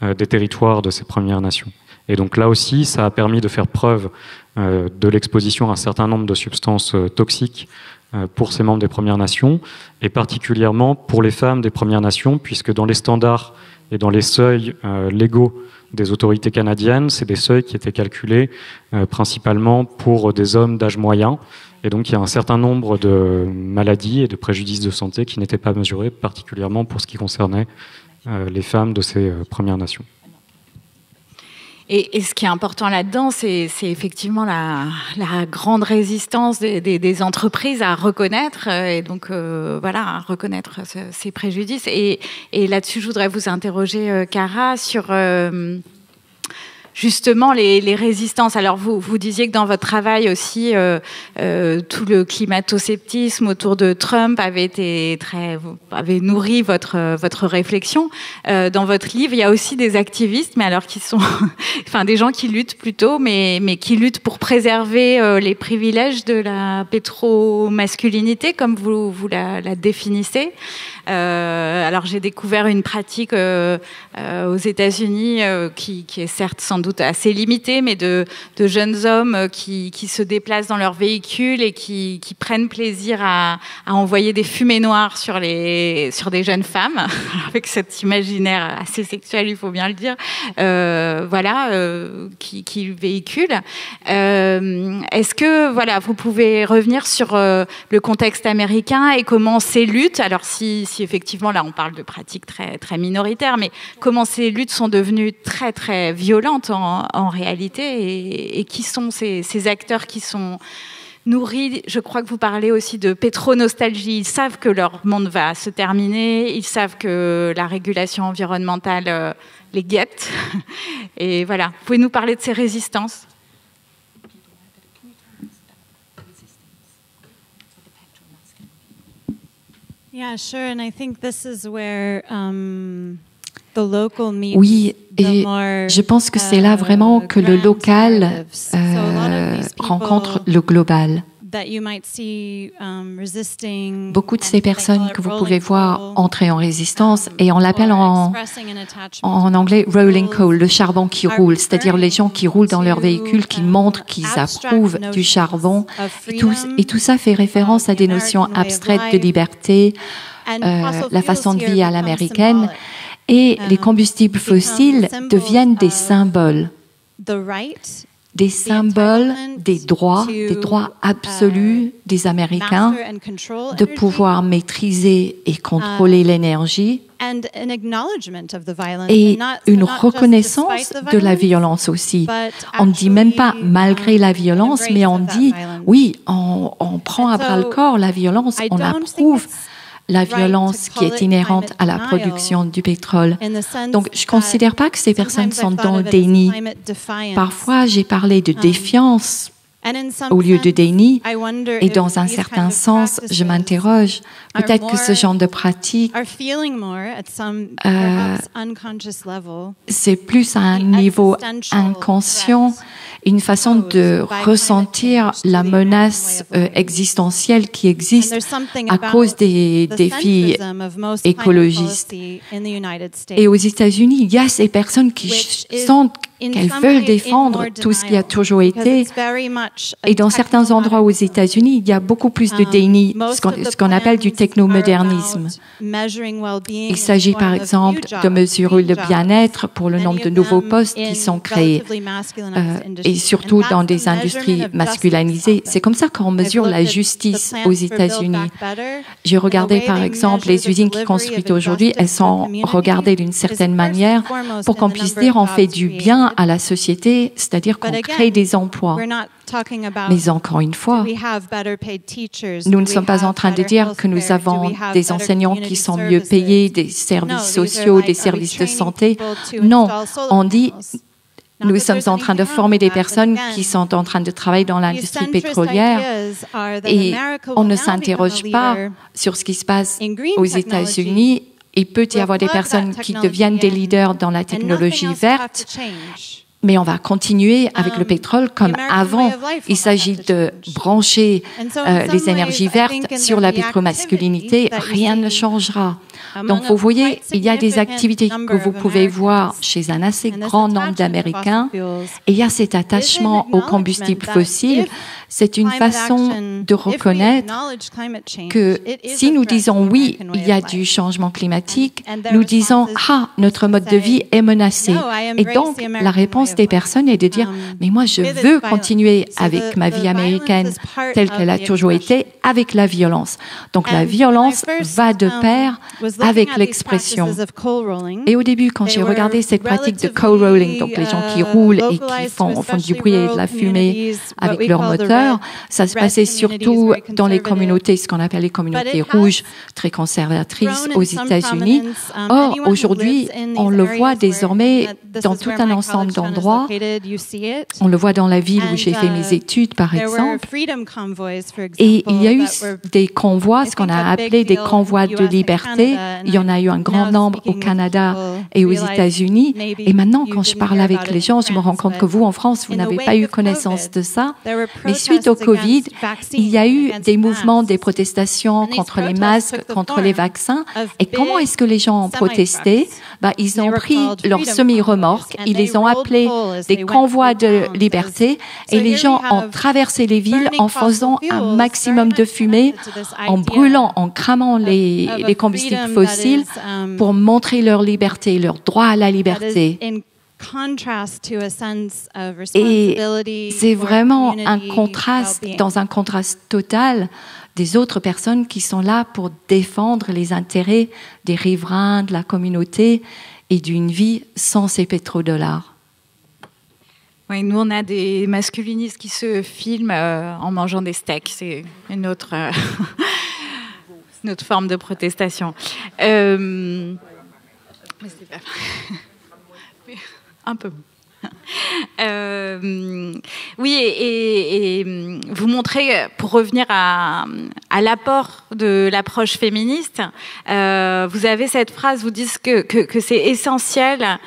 des territoires de ces Premières Nations. Et donc là aussi, ça a permis de faire preuve de l'exposition à un certain nombre de substances toxiques pour ces membres des Premières Nations, et particulièrement pour les femmes des Premières Nations, puisque dans les standards Et dans les seuils légaux des autorités canadiennes, c'est des seuils qui étaient calculés principalement pour des hommes d'âge moyen. Et donc il y a un certain nombre de maladies et de préjudices de santé qui n'étaient pas mesurés, particulièrement pour ce qui concernait les femmes de ces Premières Nations. Et ce qui est important là-dedans, c'est effectivement la grande résistance des entreprises à reconnaître, et donc voilà, à reconnaître ces préjudices. Et là-dessus, je voudrais vous interroger, Cara, sur justement les résistances. Alors vous disiez que dans votre travail aussi, tout le climato-sceptisme autour de Trump avait nourri votre réflexion. Dans votre livre, il y a aussi des activistes, mais alors qui sont, enfin des gens qui luttent plutôt, mais qui luttent pour préserver les privilèges de la pétro-masculinité, comme vous la définissez. Alors j'ai découvert une pratique aux États-Unis qui est certes sans doute assez limitée, mais de jeunes hommes qui se déplacent dans leur véhicule et qui prennent plaisir à envoyer des fumées noires sur des jeunes femmes, avec cet imaginaire assez sexuel, il faut bien le dire, qui véhiculent. Est-ce que vous pouvez revenir sur le contexte américain et comment ces luttes, alors si effectivement là on parle de pratiques très très minoritaires, mais comment ces luttes sont devenues très très violentes en réalité, et qui sont ces acteurs qui sont nourris. Je crois que vous parlez aussi de pétronostalgie. Ils savent que leur monde va se terminer, ils savent que la régulation environnementale les guette. Et voilà, vous pouvez nous parler de ces résistances? Yeah, sure. And I think this is where the local meets oui, et je pense que c'est là vraiment que le local rencontre le global. Beaucoup de ces personnes que vous pouvez voir entrer en résistance, et on l'appelle en anglais rolling coal, le charbon qui roule, c'est-à-dire les gens qui roulent dans leur véhicule, qui montrent qu'ils approuvent du charbon. Et tout ça fait référence à des notions abstraites de liberté, la façon de vie à l'américaine. Et les combustibles fossiles deviennent des symboles des droits absolus des Américains de pouvoir maîtriser et contrôler l'énergie, et une reconnaissance de la violence aussi. On ne dit même pas malgré la violence, mais on dit oui, on prend à bras le corps la violence, on approuve la violence qui est inhérente à la production du pétrole. Donc, je ne considère pas que ces personnes sont dans le déni. Parfois, j'ai parlé de défiance au lieu de déni, et dans un certain sens, je m'interroge, peut-être que ce genre de pratique, c'est plus à un niveau inconscient, une façon de ressentir la menace existentielle qui existe à cause des défis écologistes. Et aux États-Unis, il y a ces personnes qui sentent qu'elles veulent défendre tout ce qui a toujours été. Et dans certains endroits aux États-Unis, il y a beaucoup plus de déni, ce qu'on appelle du technomodernisme. Il s'agit par exemple de mesurer le bien-être pour le nombre de nouveaux postes qui sont créés, et surtout dans des industries masculinisées. C'est comme ça qu'on mesure la justice aux États-Unis. J'ai regardé par exemple les usines qui construisent aujourd'hui, elles sont regardées d'une certaine manière pour qu'on puisse dire on fait du bien à la société, c'est-à-dire qu'on crée des emplois. Mais encore une fois, nous ne sommes pas en train de dire que nous avons des enseignants qui sont mieux payés, des services sociaux, des services de santé. Non, on dit nous sommes en train de former des personnes qui sont en train de travailler dans l'industrie pétrolière, et on ne s'interroge pas sur ce qui se passe aux États-Unis. Il peut y avoir des personnes qui deviennent des leaders dans la technologie verte, Mais on va continuer avec le pétrole comme avant. Il s'agit de brancher les énergies vertes sur la pétromasculinité. Rien ne changera. Donc, vous voyez, il y a des activités que vous pouvez voir chez un assez grand nombre d'Américains. Et il y a cet attachement aux combustibles fossiles. C'est une façon de reconnaître que si nous disons oui, il y a du changement climatique, nous disons notre mode de vie est menacé. Et donc, la réponse des personnes est de dire mais moi, je veux continuer avec ma vie américaine telle qu'elle a toujours été, avec la violence. Donc, la violence va de pair avec l'expression. Et au début, quand j'ai regardé cette pratique de coal-rolling, donc les gens qui roulent et qui font du bruit et de la fumée avec leur moteur, ça se passait surtout dans les communautés, ce qu'on appelle les communautés rouges, très conservatrices aux États-Unis. Or, aujourd'hui, on le voit désormais dans tout un ensemble d'endroits. On le voit dans la ville où j'ai fait mes études, par exemple. Et il y a eu des convois, ce qu'on a appelé des convois de liberté. Il y en a eu un grand nombre au Canada et aux États-Unis. Et maintenant, quand je parle avec les gens, je me rends compte que vous, en France, vous n'avez pas eu connaissance de ça. Mais suite au Covid, il y a eu des mouvements, des protestations contre les masques, contre les vaccins. Et comment est-ce que les gens ont protesté? Ils ont pris leurs semi-remorques, ils les ont appelés des convois de liberté et les gens ont traversé les villes en faisant un maximum de fumée, en brûlant, en cramant les combustibles fossiles pour montrer leur liberté, leur droit à la liberté. Et c'est vraiment un contraste, dans un contraste total des autres personnes qui sont là pour défendre les intérêts des riverains, de la communauté et d'une vie sans ces pétrodollars. Oui, nous, on a des masculinistes qui se filment en mangeant des steaks. C'est une autre forme de protestation. Mais c'est pas... Un peu. Oui, et vous montrez, pour revenir à l'apport de l'approche féministe, vous avez cette phrase, vous dites que c'est essentiel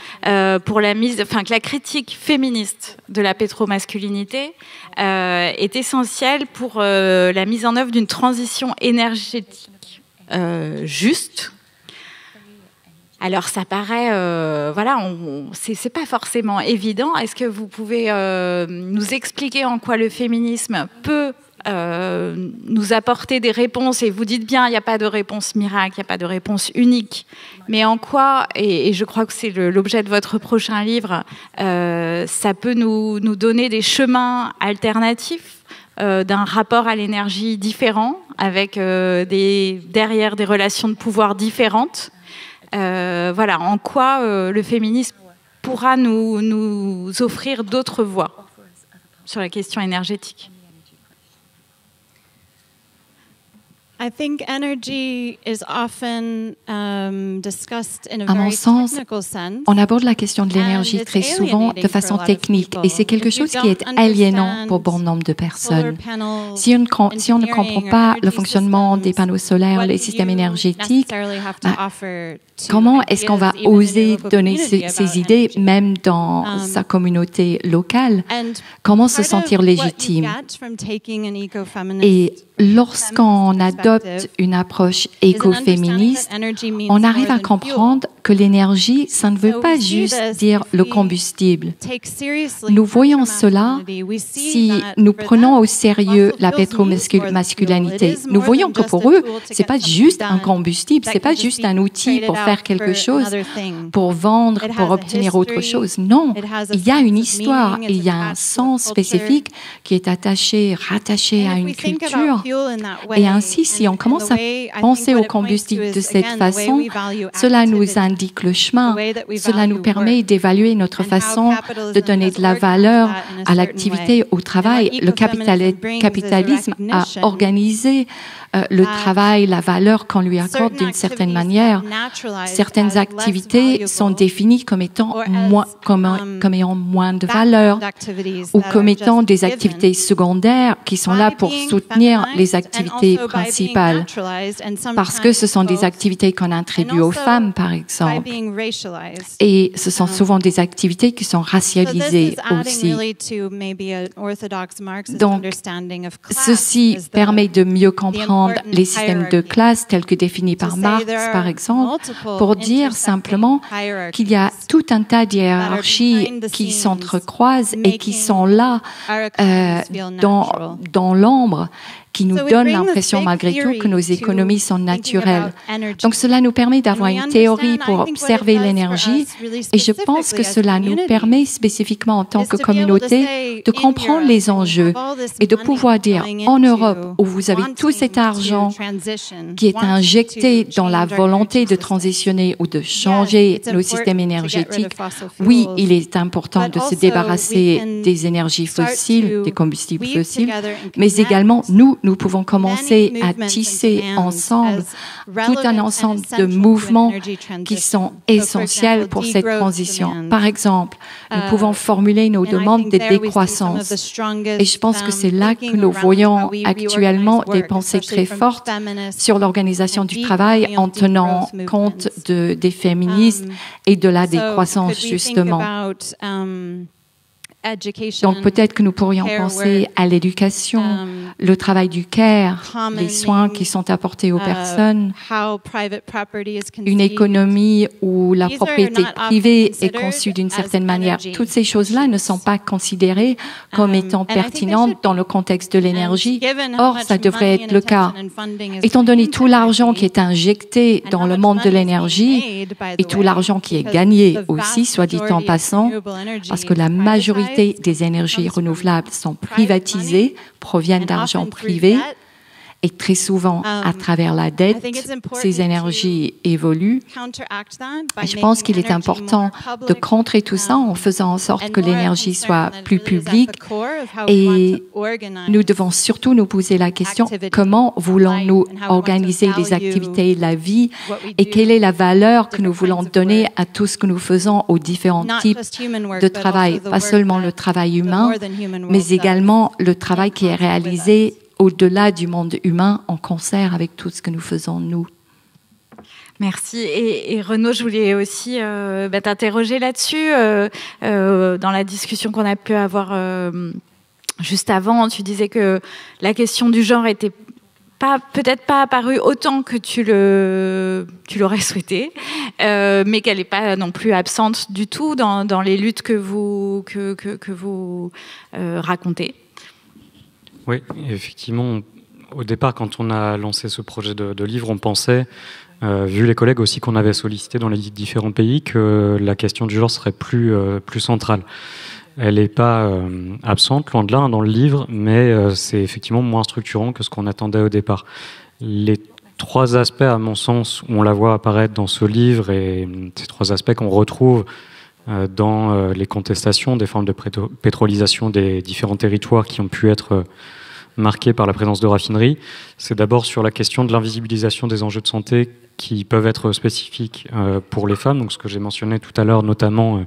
pour que la critique féministe de la pétromasculinité est essentielle pour la mise en œuvre d'une transition énergétique juste. Alors ça paraît, c'est pas forcément évident. Est-ce que vous pouvez nous expliquer en quoi le féminisme peut nous apporter des réponses? Et vous dites bien, il n'y a pas de réponse miracle, il n'y a pas de réponse unique. Mais en quoi, et je crois que c'est l'objet de votre prochain livre, ça peut nous donner des chemins alternatifs d'un rapport à l'énergie différent, avec derrière des relations de pouvoir différentes. En quoi le féminisme pourra nous offrir d'autres voies sur la question énergétique. À mon sens, on aborde la question de l'énergie très souvent de façon technique et c'est quelque chose qui est aliénant pour bon nombre de personnes. Si on ne comprend pas le fonctionnement des panneaux solaires, les systèmes énergétiques, comment est-ce qu'on va oser donner ces idées même dans sa communauté locale? Comment se sentir légitime? Et lorsqu'on adopte une approche écoféministe, on arrive à comprendre que l'énergie, ça ne veut pas juste dire le combustible. Nous voyons cela si nous prenons au sérieux la pétromasculinité. Nous voyons que pour eux, c'est pas juste un combustible, c'est pas juste un outil pour faire quelque chose, pour vendre, pour obtenir autre chose. Non, il y a une histoire, il y a un sens spécifique qui est rattaché à une culture. Et ainsi, si on commence à penser au combustible de cette façon, cela nous indique le chemin, cela nous permet d'évaluer notre façon de donner de la valeur à l'activité, au travail. Le capitalisme a organisé le travail, la valeur qu'on lui accorde d'une certaine manière. Certaines activités sont définies comme ayant moins de valeur ou comme étant des activités secondaires qui sont là pour soutenir les activités principales, parce que ce sont des activités qu'on attribue aux femmes, par exemple, et ce sont souvent des activités qui sont racialisées aussi. Donc, ceci permet de mieux comprendre les systèmes de classe tels que définis par Marx, par exemple, pour dire simplement qu'il y a tout un tas de hiérarchies qui s'entrecroisent et qui sont là dans l'ombre, qui nous donne l'impression malgré tout que nos économies sont naturelles. Donc cela nous permet d'avoir une théorie pour observer l'énergie et je pense que cela nous permet spécifiquement en tant que communauté de comprendre les enjeux et de pouvoir dire en Europe où vous avez tout cet argent qui est injecté dans la volonté de transitionner ou de changer nos systèmes énergétiques, oui, il est important de se débarrasser des énergies fossiles, des combustibles fossiles, mais également nous pouvons commencer à tisser ensemble tout un ensemble de mouvements qui sont essentiels pour cette transition. Par exemple, nous pouvons formuler nos demandes de décroissance. Et je pense que c'est là que nous voyons actuellement des pensées très fortes sur l'organisation du travail en tenant compte des féministes et de la décroissance, justement. Donc peut-être que nous pourrions penser à l'éducation, le travail du care, les soins qui sont apportés aux personnes, une économie où la propriété privée est conçue d'une certaine manière. Toutes ces choses-là ne sont pas considérées comme étant pertinentes dans le contexte de l'énergie. Or, ça devrait être le cas. Étant donné tout l'argent qui est injecté dans le monde de l'énergie et tout l'argent qui est gagné aussi, soit dit en passant, parce que la majorité des énergies renouvelables sont privatisées, proviennent d'argent privé et très souvent à travers la dette, ces énergies évoluent. Et je pense qu'il est important de contrer tout ça en faisant en sorte que l'énergie soit plus publique et nous devons surtout nous poser la question comment voulons-nous organiser les activités, la vie et quelle est la valeur que nous voulons donner à tout ce que nous faisons aux différents types de travail, pas seulement le travail humain, mais également le travail qui est réalisé au-delà du monde humain, en concert avec tout ce que nous faisons, nous. Merci. Et Renaud, je voulais aussi t'interroger là-dessus. Dans la discussion qu'on a pu avoir juste avant, tu disais que la question du genre était peut-être pas apparue autant que tu l'aurais souhaité, mais qu'elle n'est pas non plus absente du tout dans les luttes que vous racontez. Oui, effectivement, au départ, quand on a lancé ce projet de livre, on pensait, vu les collègues aussi qu'on avait sollicités dans les différents pays, que la question du genre serait plus centrale. Elle n'est pas absente, loin de là, dans le livre, mais c'est effectivement moins structurant que ce qu'on attendait au départ. Les trois aspects, à mon sens, où on la voit apparaître dans ce livre, et ces trois aspects qu'on retrouve dans les contestations des formes de pétrolisation des différents territoires qui ont pu être marqués par la présence de raffineries. C'est d'abord sur la question de l'invisibilisation des enjeux de santé qui peuvent être spécifiques pour les femmes, donc ce que j'ai mentionné tout à l'heure, notamment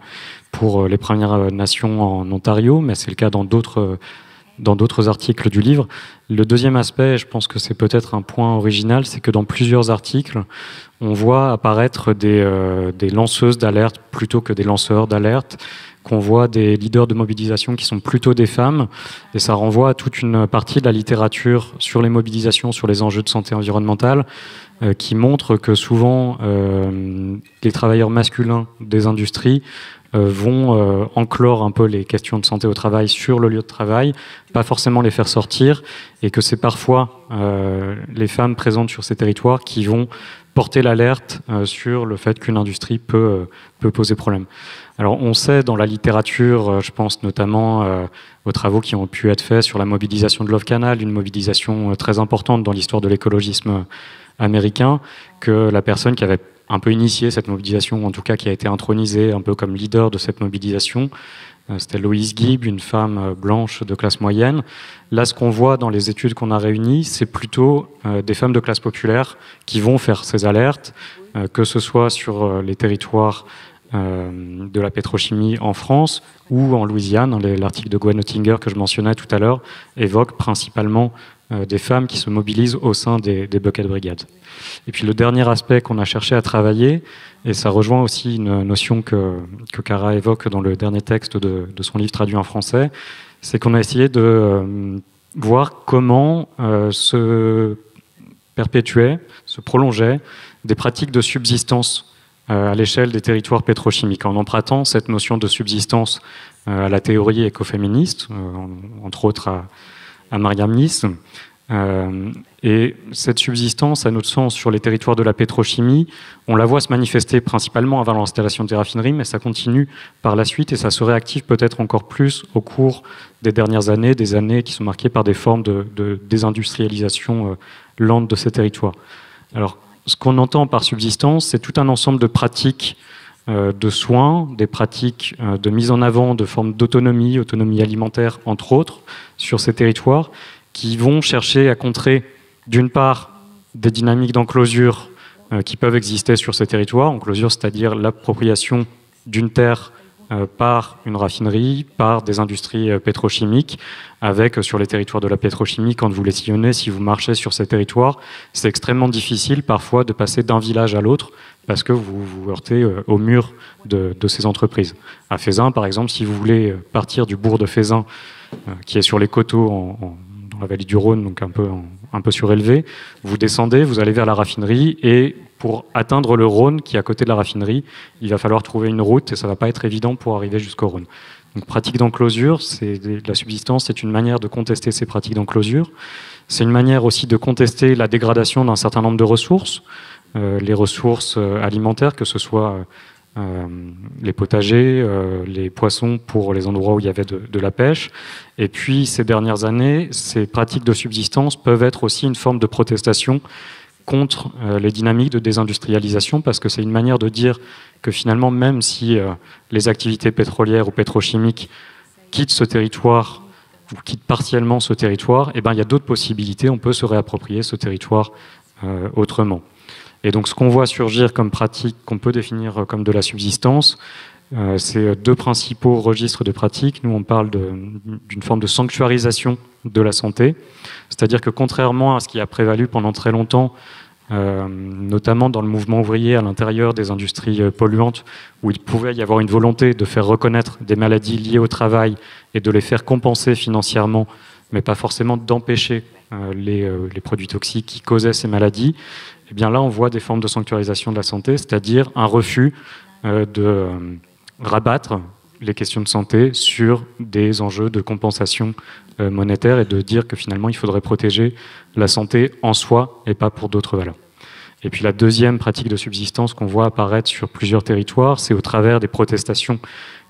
pour les Premières Nations en Ontario, mais c'est le cas dans d'autres articles du livre. Le deuxième aspect, je pense que c'est peut-être un point original, c'est que dans plusieurs articles, on voit apparaître des lanceuses d'alerte plutôt que des lanceurs d'alerte, qu'on voit des leaders de mobilisation qui sont plutôt des femmes, et ça renvoie à toute une partie de la littérature sur les mobilisations, sur les enjeux de santé environnementale, qui montre que souvent les travailleurs masculins des industries vont enclore un peu les questions de santé au travail sur le lieu de travail, pas forcément les faire sortir, et que c'est parfois les femmes présentes sur ces territoires qui vont porter l'alerte sur le fait qu'une industrie peut poser problème. Alors on sait dans la littérature, je pense notamment aux travaux qui ont pu être faits sur la mobilisation de Love Canal, une mobilisation très importante dans l'histoire de l'écologisme américain, que la personne qui avait un peu initié cette mobilisation, ou en tout cas qui a été intronisée un peu comme leader de cette mobilisation, c'était Lois Gibb, une femme blanche de classe moyenne. Là, ce qu'on voit dans les études qu'on a réunies, c'est plutôt des femmes de classe populaire qui vont faire ces alertes, que ce soit sur les territoires de la pétrochimie en France ou en Louisiane. L'article de Gwen Oettinger que je mentionnais tout à l'heure évoque principalement des femmes qui se mobilisent au sein des Bucket Brigades. Et puis le dernier aspect qu'on a cherché à travailler, et ça rejoint aussi une notion que Cara évoque dans le dernier texte de son livre traduit en français, c'est qu'on a essayé de voir comment se perpétuaient, se prolongeaient des pratiques de subsistance à l'échelle des territoires pétrochimiques, en empruntant cette notion de subsistance à la théorie écoféministe, entre autres à Mariam Nice. Et cette subsistance, à notre sens, sur les territoires de la pétrochimie, on la voit se manifester principalement avant l'installation des raffineries, mais ça continue par la suite et ça se réactive peut-être encore plus au cours des dernières années, des années qui sont marquées par des formes de désindustrialisation lente de ces territoires. Alors, ce qu'on entend par subsistance, c'est tout un ensemble de pratiques de soins, des pratiques de mise en avant de formes d'autonomie, autonomie alimentaire, entre autres, sur ces territoires, qui vont chercher à contrer, d'une part, des dynamiques d'enclosure qui peuvent exister sur ces territoires. Enclosure, c'est-à-dire l'appropriation d'une terre par une raffinerie, par des industries pétrochimiques, avec, sur les territoires de la pétrochimie, quand vous les sillonnez, si vous marchez sur ces territoires, c'est extrêmement difficile parfois de passer d'un village à l'autre, parce que vous vous heurtez au mur de ces entreprises. À Fézin, par exemple, si vous voulez partir du bourg de Fézin, qui est sur les coteaux dans la vallée du Rhône, donc un peu surélevé, vous descendez, vous allez vers la raffinerie, et pour atteindre le Rhône, qui est à côté de la raffinerie, il va falloir trouver une route, et ça ne va pas être évident pour arriver jusqu'au Rhône. Donc pratique d'enclosure, la subsistance, c'est une manière de contester ces pratiques d'enclosure. C'est une manière aussi de contester la dégradation d'un certain nombre de ressources, les ressources alimentaires, que ce soit les potagers, les poissons pour les endroits où il y avait de la pêche. Et puis, ces dernières années, ces pratiques de subsistance peuvent être aussi une forme de protestation contre les dynamiques de désindustrialisation, parce que c'est une manière de dire que finalement, même si les activités pétrolières ou pétrochimiques quittent ce territoire ou quittent partiellement ce territoire, eh ben, il y a d'autres possibilités, on peut se réapproprier ce territoire autrement. Et donc ce qu'on voit surgir comme pratique, qu'on peut définir comme de la subsistance, c'est deux principaux registres de pratiques. Nous, on parle d'une forme de sanctuarisation de la santé, c'est-à-dire que contrairement à ce qui a prévalu pendant très longtemps, notamment dans le mouvement ouvrier à l'intérieur des industries polluantes, où il pouvait y avoir une volonté de faire reconnaître des maladies liées au travail et de les faire compenser financièrement, mais pas forcément d'empêcher les produits toxiques qui causaient ces maladies, eh bien là on voit des formes de sanctuarisation de la santé, c'est-à-dire un refus de rabattre les questions de santé sur des enjeux de compensation monétaire et de dire que finalement il faudrait protéger la santé en soi et pas pour d'autres valeurs. Et puis la deuxième pratique de subsistance qu'on voit apparaître sur plusieurs territoires, c'est au travers des protestations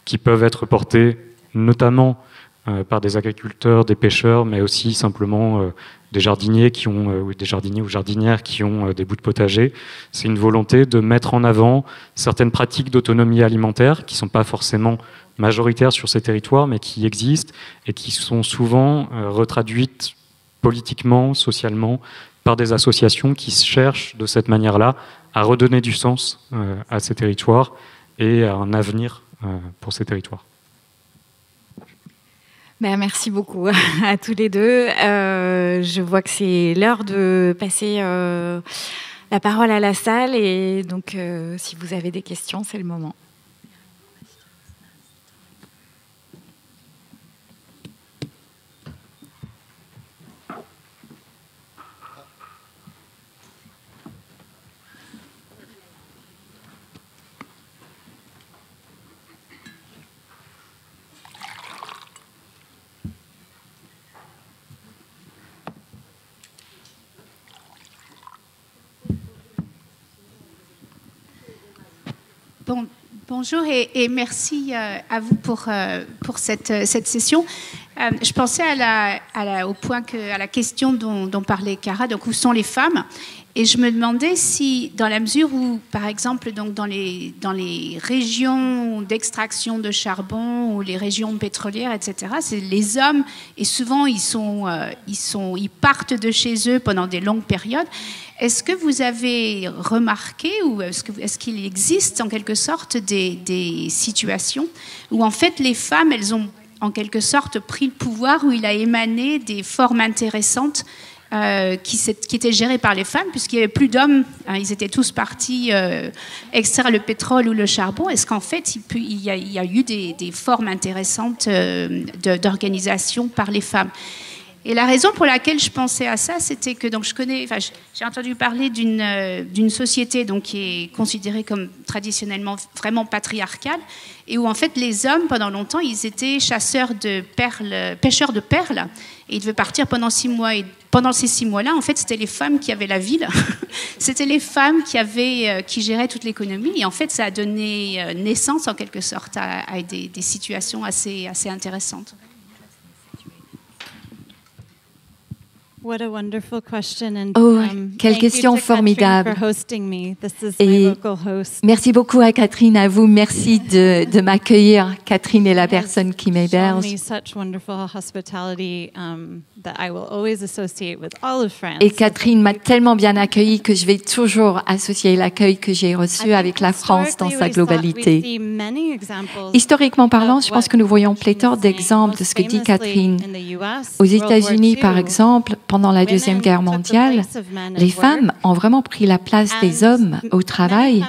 qui peuvent être portées notamment par des agriculteurs, des pêcheurs, mais aussi simplement des jardiniers des jardiniers ou jardinières qui ont des bouts de potager. C'est une volonté de mettre en avant certaines pratiques d'autonomie alimentaire qui ne sont pas forcément majoritaires sur ces territoires, mais qui existent et qui sont souvent retraduites politiquement, socialement, par des associations qui cherchent de cette manière-là à redonner du sens à ces territoires et à un avenir pour ces territoires. Ben, merci beaucoup à tous les deux. Je vois que c'est l'heure de passer la parole à la salle et donc si vous avez des questions, c'est le moment. Bonjour et merci à vous pour cette session. Je pensais à la question dont parlait Cara, donc où sont les femmes, et je me demandais si, dans la mesure où, par exemple, donc dans les régions d'extraction de charbon ou les régions pétrolières, etc., c'est les hommes, et souvent ils partent de chez eux pendant des longues périodes. Est-ce que vous avez remarqué ou est-ce qu'il existe en quelque sorte des situations où en fait les femmes, elles ont en quelque sorte pris le pouvoir, où il a émané des formes intéressantes qui étaient gérées par les femmes, puisqu'il n'y avait plus d'hommes, hein, ils étaient tous partis extraire le pétrole ou le charbon. Est-ce qu'en fait, il y a eu des formes intéressantes d'organisation par les femmes? Et la raison pour laquelle je pensais à ça, c'était que donc j'ai entendu parler d'une société donc qui est considérée comme traditionnellement vraiment patriarcale, et où en fait les hommes pendant longtemps ils étaient pêcheurs de perles, et ils devaient partir pendant 6 mois. Et pendant ces 6 mois-là, en fait, c'était les femmes qui avaient la ville, c'était les femmes qui géraient toute l'économie, et en fait, ça a donné naissance en quelque sorte à des situations assez intéressantes. Oh, quelle question formidable. Et merci beaucoup à Catherine, à vous. Merci de m'accueillir. Catherine est la personne qui m'héberge. Et Catherine m'a tellement bien accueillie que je vais toujours associer l'accueil que j'ai reçu avec la France dans sa globalité. Historiquement parlant, je pense que nous voyons pléthore d'exemples de ce que dit Catherine. Aux États-Unis, par exemple, pendant la Deuxième Guerre mondiale, les femmes ont vraiment pris la place des hommes au travail.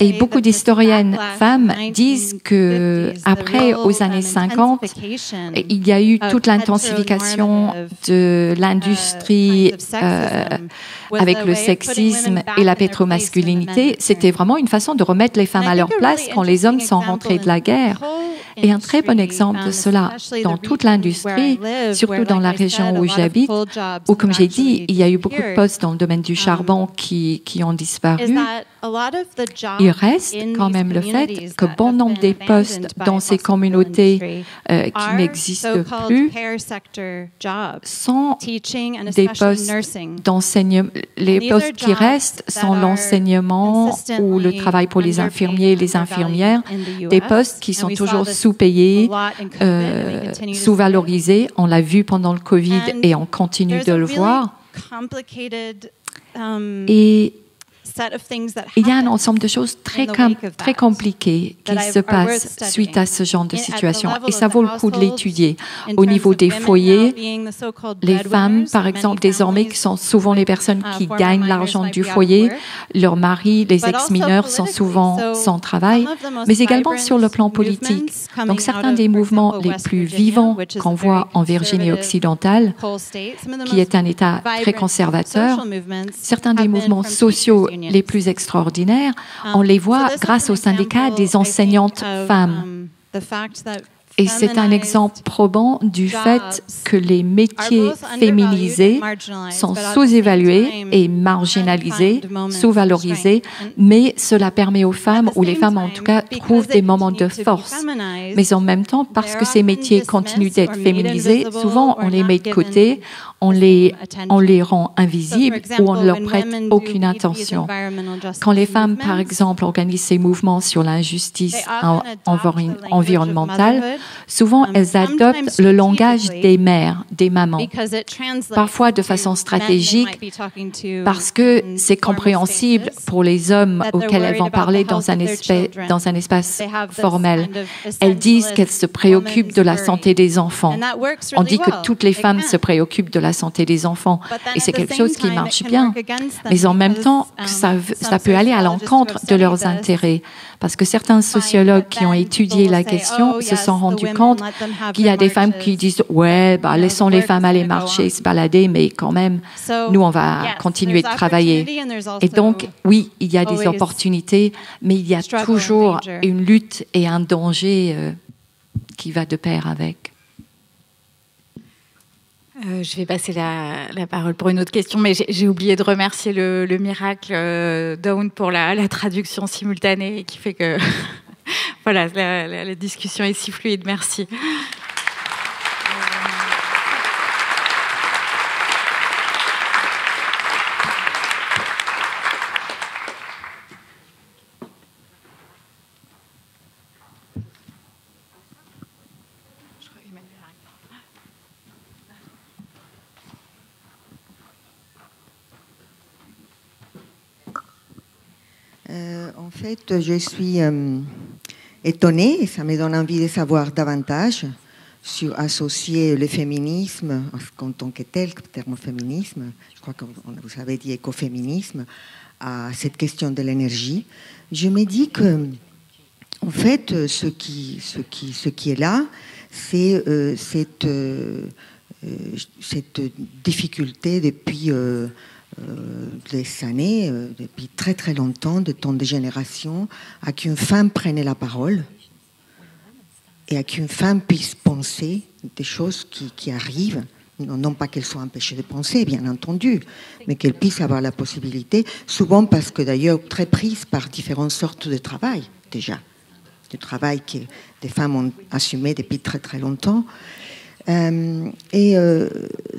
Et beaucoup d'historiennes femmes disent que après, aux années 50, il y a eu toute l'intensification de l'industrie avec le sexisme et la pétromasculinité. C'était vraiment une façon de remettre les femmes à leur place quand les hommes sont rentrés de la guerre. Et un très bon exemple de cela dans toute l'industrie, surtout dans la région où j'habite, où, comme j'ai dit, il y a eu beaucoup de postes dans le domaine du charbon qui ont disparu. Il reste quand même le fait que bon nombre des postes dans ces communautés qui n'existent plus sont des postes d'enseignement. Les postes qui restent sont l'enseignement ou le travail pour les infirmiers et les infirmières, des postes qui sont toujours sous-payés, sous-valorisés. On l'a vu pendant le Covid et on continue de le voir. Et il y a un ensemble de choses très compliquées qui se passent suite à ce genre de situation. Et ça vaut le coup de l'étudier. Au niveau des foyers, les femmes, par exemple, désormais, qui sont souvent les personnes qui gagnent l'argent du foyer, leurs maris, les ex-mineurs sont souvent sans travail, mais également sur le plan politique. Donc, certains des mouvements les plus vivants qu'on voit en Virginie occidentale, qui est un État très conservateur, certains des mouvements sociaux les plus extraordinaires, on les voit grâce au syndicat des enseignantes femmes. Et c'est un exemple probant du fait que les métiers féminisés sont sous-évalués et marginalisés, sous-valorisés, mais cela permet aux femmes, ou les femmes en tout cas, trouvent des moments de force. Mais en même temps, parce que ces métiers continuent d'être féminisés, souvent on les met de côté, on les rend invisibles ou on ne leur prête aucune attention. Quand les femmes, par exemple, organisent ces mouvements sur l'injustice environnementale, souvent elles adoptent le langage des mères, des mamans, parfois de façon stratégique, parce que c'est compréhensible pour les hommes auxquels elles vont parler dans un espace formel. Elles disent qu'elles se préoccupent de la santé des enfants. On dit que toutes les femmes se préoccupent de la santé des enfants, et c'est quelque chose qui marche bien. Mais en même temps, ça peut aller à l'encontre de leurs intérêts, parce que certains sociologues qui ont étudié la question se sont rendus compte qu'il y a des femmes qui disent « Ouais, laissons les femmes aller marcher, se balader, mais quand même, nous, on va continuer de travailler. » Et donc, oui, il y a des opportunités, mais il y a toujours une lutte et un danger qui va de pair avec. Je vais passer la parole pour une autre question, mais j'ai oublié de remercier le miracle Dawn pour la traduction simultanée qui fait que voilà, la discussion est si fluide. Merci. En fait, je suis étonnée et ça me donne envie de savoir davantage sur associer le féminisme en tant que tel, le terme féminisme, je crois que vous avez dit écoféminisme, à cette question de l'énergie. Je me dis que, en fait, ce qui est là, c'est cette difficulté depuis des années, depuis très très longtemps, de tant de générations, à qu'une femme prenne la parole et à qu'une femme puisse penser des choses qui arrivent, non pas qu'elle soit empêchée de penser, bien entendu, mais qu'elle puisse avoir la possibilité, souvent parce que d'ailleurs très prise par différentes sortes de travail, déjà, du travail que des femmes ont assumé depuis très très longtemps. Ce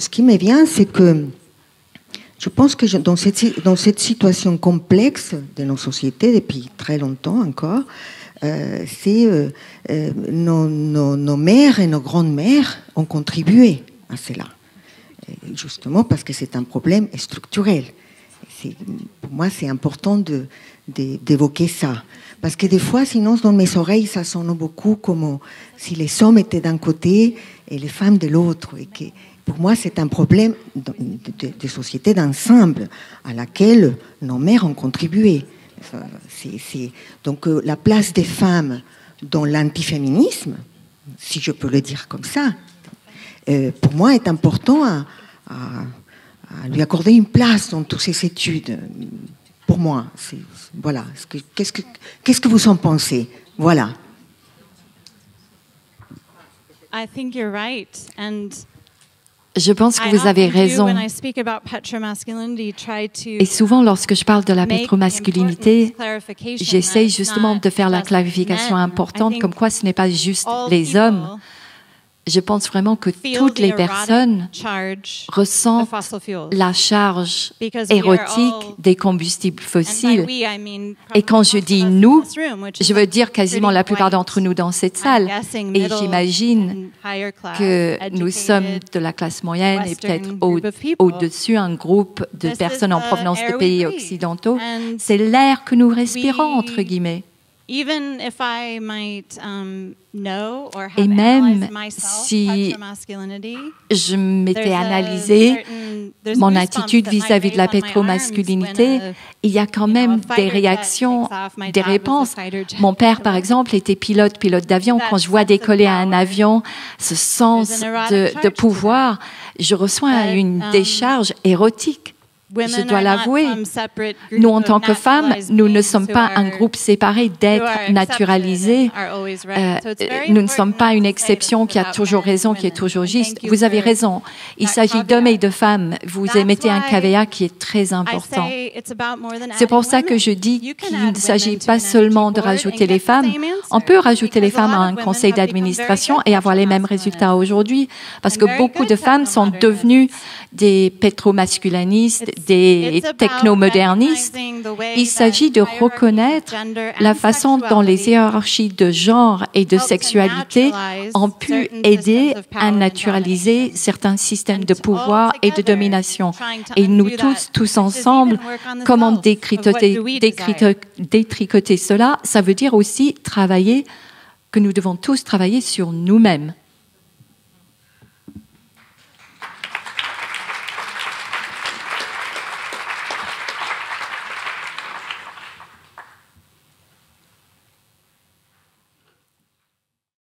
qui me vient, c'est que je pense que dans cette situation complexe de nos sociétés, depuis très longtemps encore, c'est nos mères et nos grandes-mères ont contribué à cela, justement parce que c'est un problème structurel. Pour moi, c'est important d'évoquer ça, parce que des fois, sinon, dans mes oreilles, ça sonne beaucoup comme si les hommes étaient d'un côté et les femmes de l'autre, et que pour moi, c'est un problème de société d'ensemble à laquelle nos mères ont contribué. Donc la place des femmes dans l'antiféminisme, si je peux le dire comme ça, pour moi est important à lui accorder une place dans toutes ces études. Pour moi, voilà. Qu'est-ce que vous en pensez? Voilà. I think you're right. Je pense que vous avez raison. Et souvent, lorsque je parle de la pétromasculinité, j'essaye justement de faire la clarification importante, comme quoi ce n'est pas juste les hommes. Je pense vraiment que toutes les personnes ressentent la charge érotique des combustibles fossiles. Et quand je dis « nous », je veux dire quasiment la plupart d'entre nous dans cette salle. Et j'imagine que nous sommes de la classe moyenne et peut-être au-dessus un groupe de personnes en provenance de pays occidentaux. C'est l'air que nous respirons, entre guillemets. Et même si je m'étais analysé mon attitude vis-à-vis de la pétromasculinité, il y a quand même des réactions, des réponses. Mon père, par exemple, était pilote d'avion. Quand je vois décoller un avion, ce sens de pouvoir, je reçois une décharge érotique. Je dois l'avouer. Nous, en tant que femmes, nous ne sommes pas un groupe séparé d'êtres naturalisés. Nous ne sommes pas une exception qui a toujours raison, qui est toujours juste. Vous avez raison. Il s'agit d'hommes et de femmes. Vous émettez un caveat qui est très important. C'est pour ça que je dis qu'il ne s'agit pas seulement de rajouter les femmes. On peut rajouter les femmes à un conseil d'administration et avoir les mêmes résultats aujourd'hui, parce que beaucoup de femmes sont devenues des pétromasculinistes, des technomodernistes. Il s'agit de reconnaître la façon dont les hiérarchies de genre et de sexualité ont pu aider à naturaliser certains systèmes de pouvoir et de domination. Et nous tous ensemble, comment détricoter cela? Ça veut dire aussi que nous devons tous travailler sur nous-mêmes.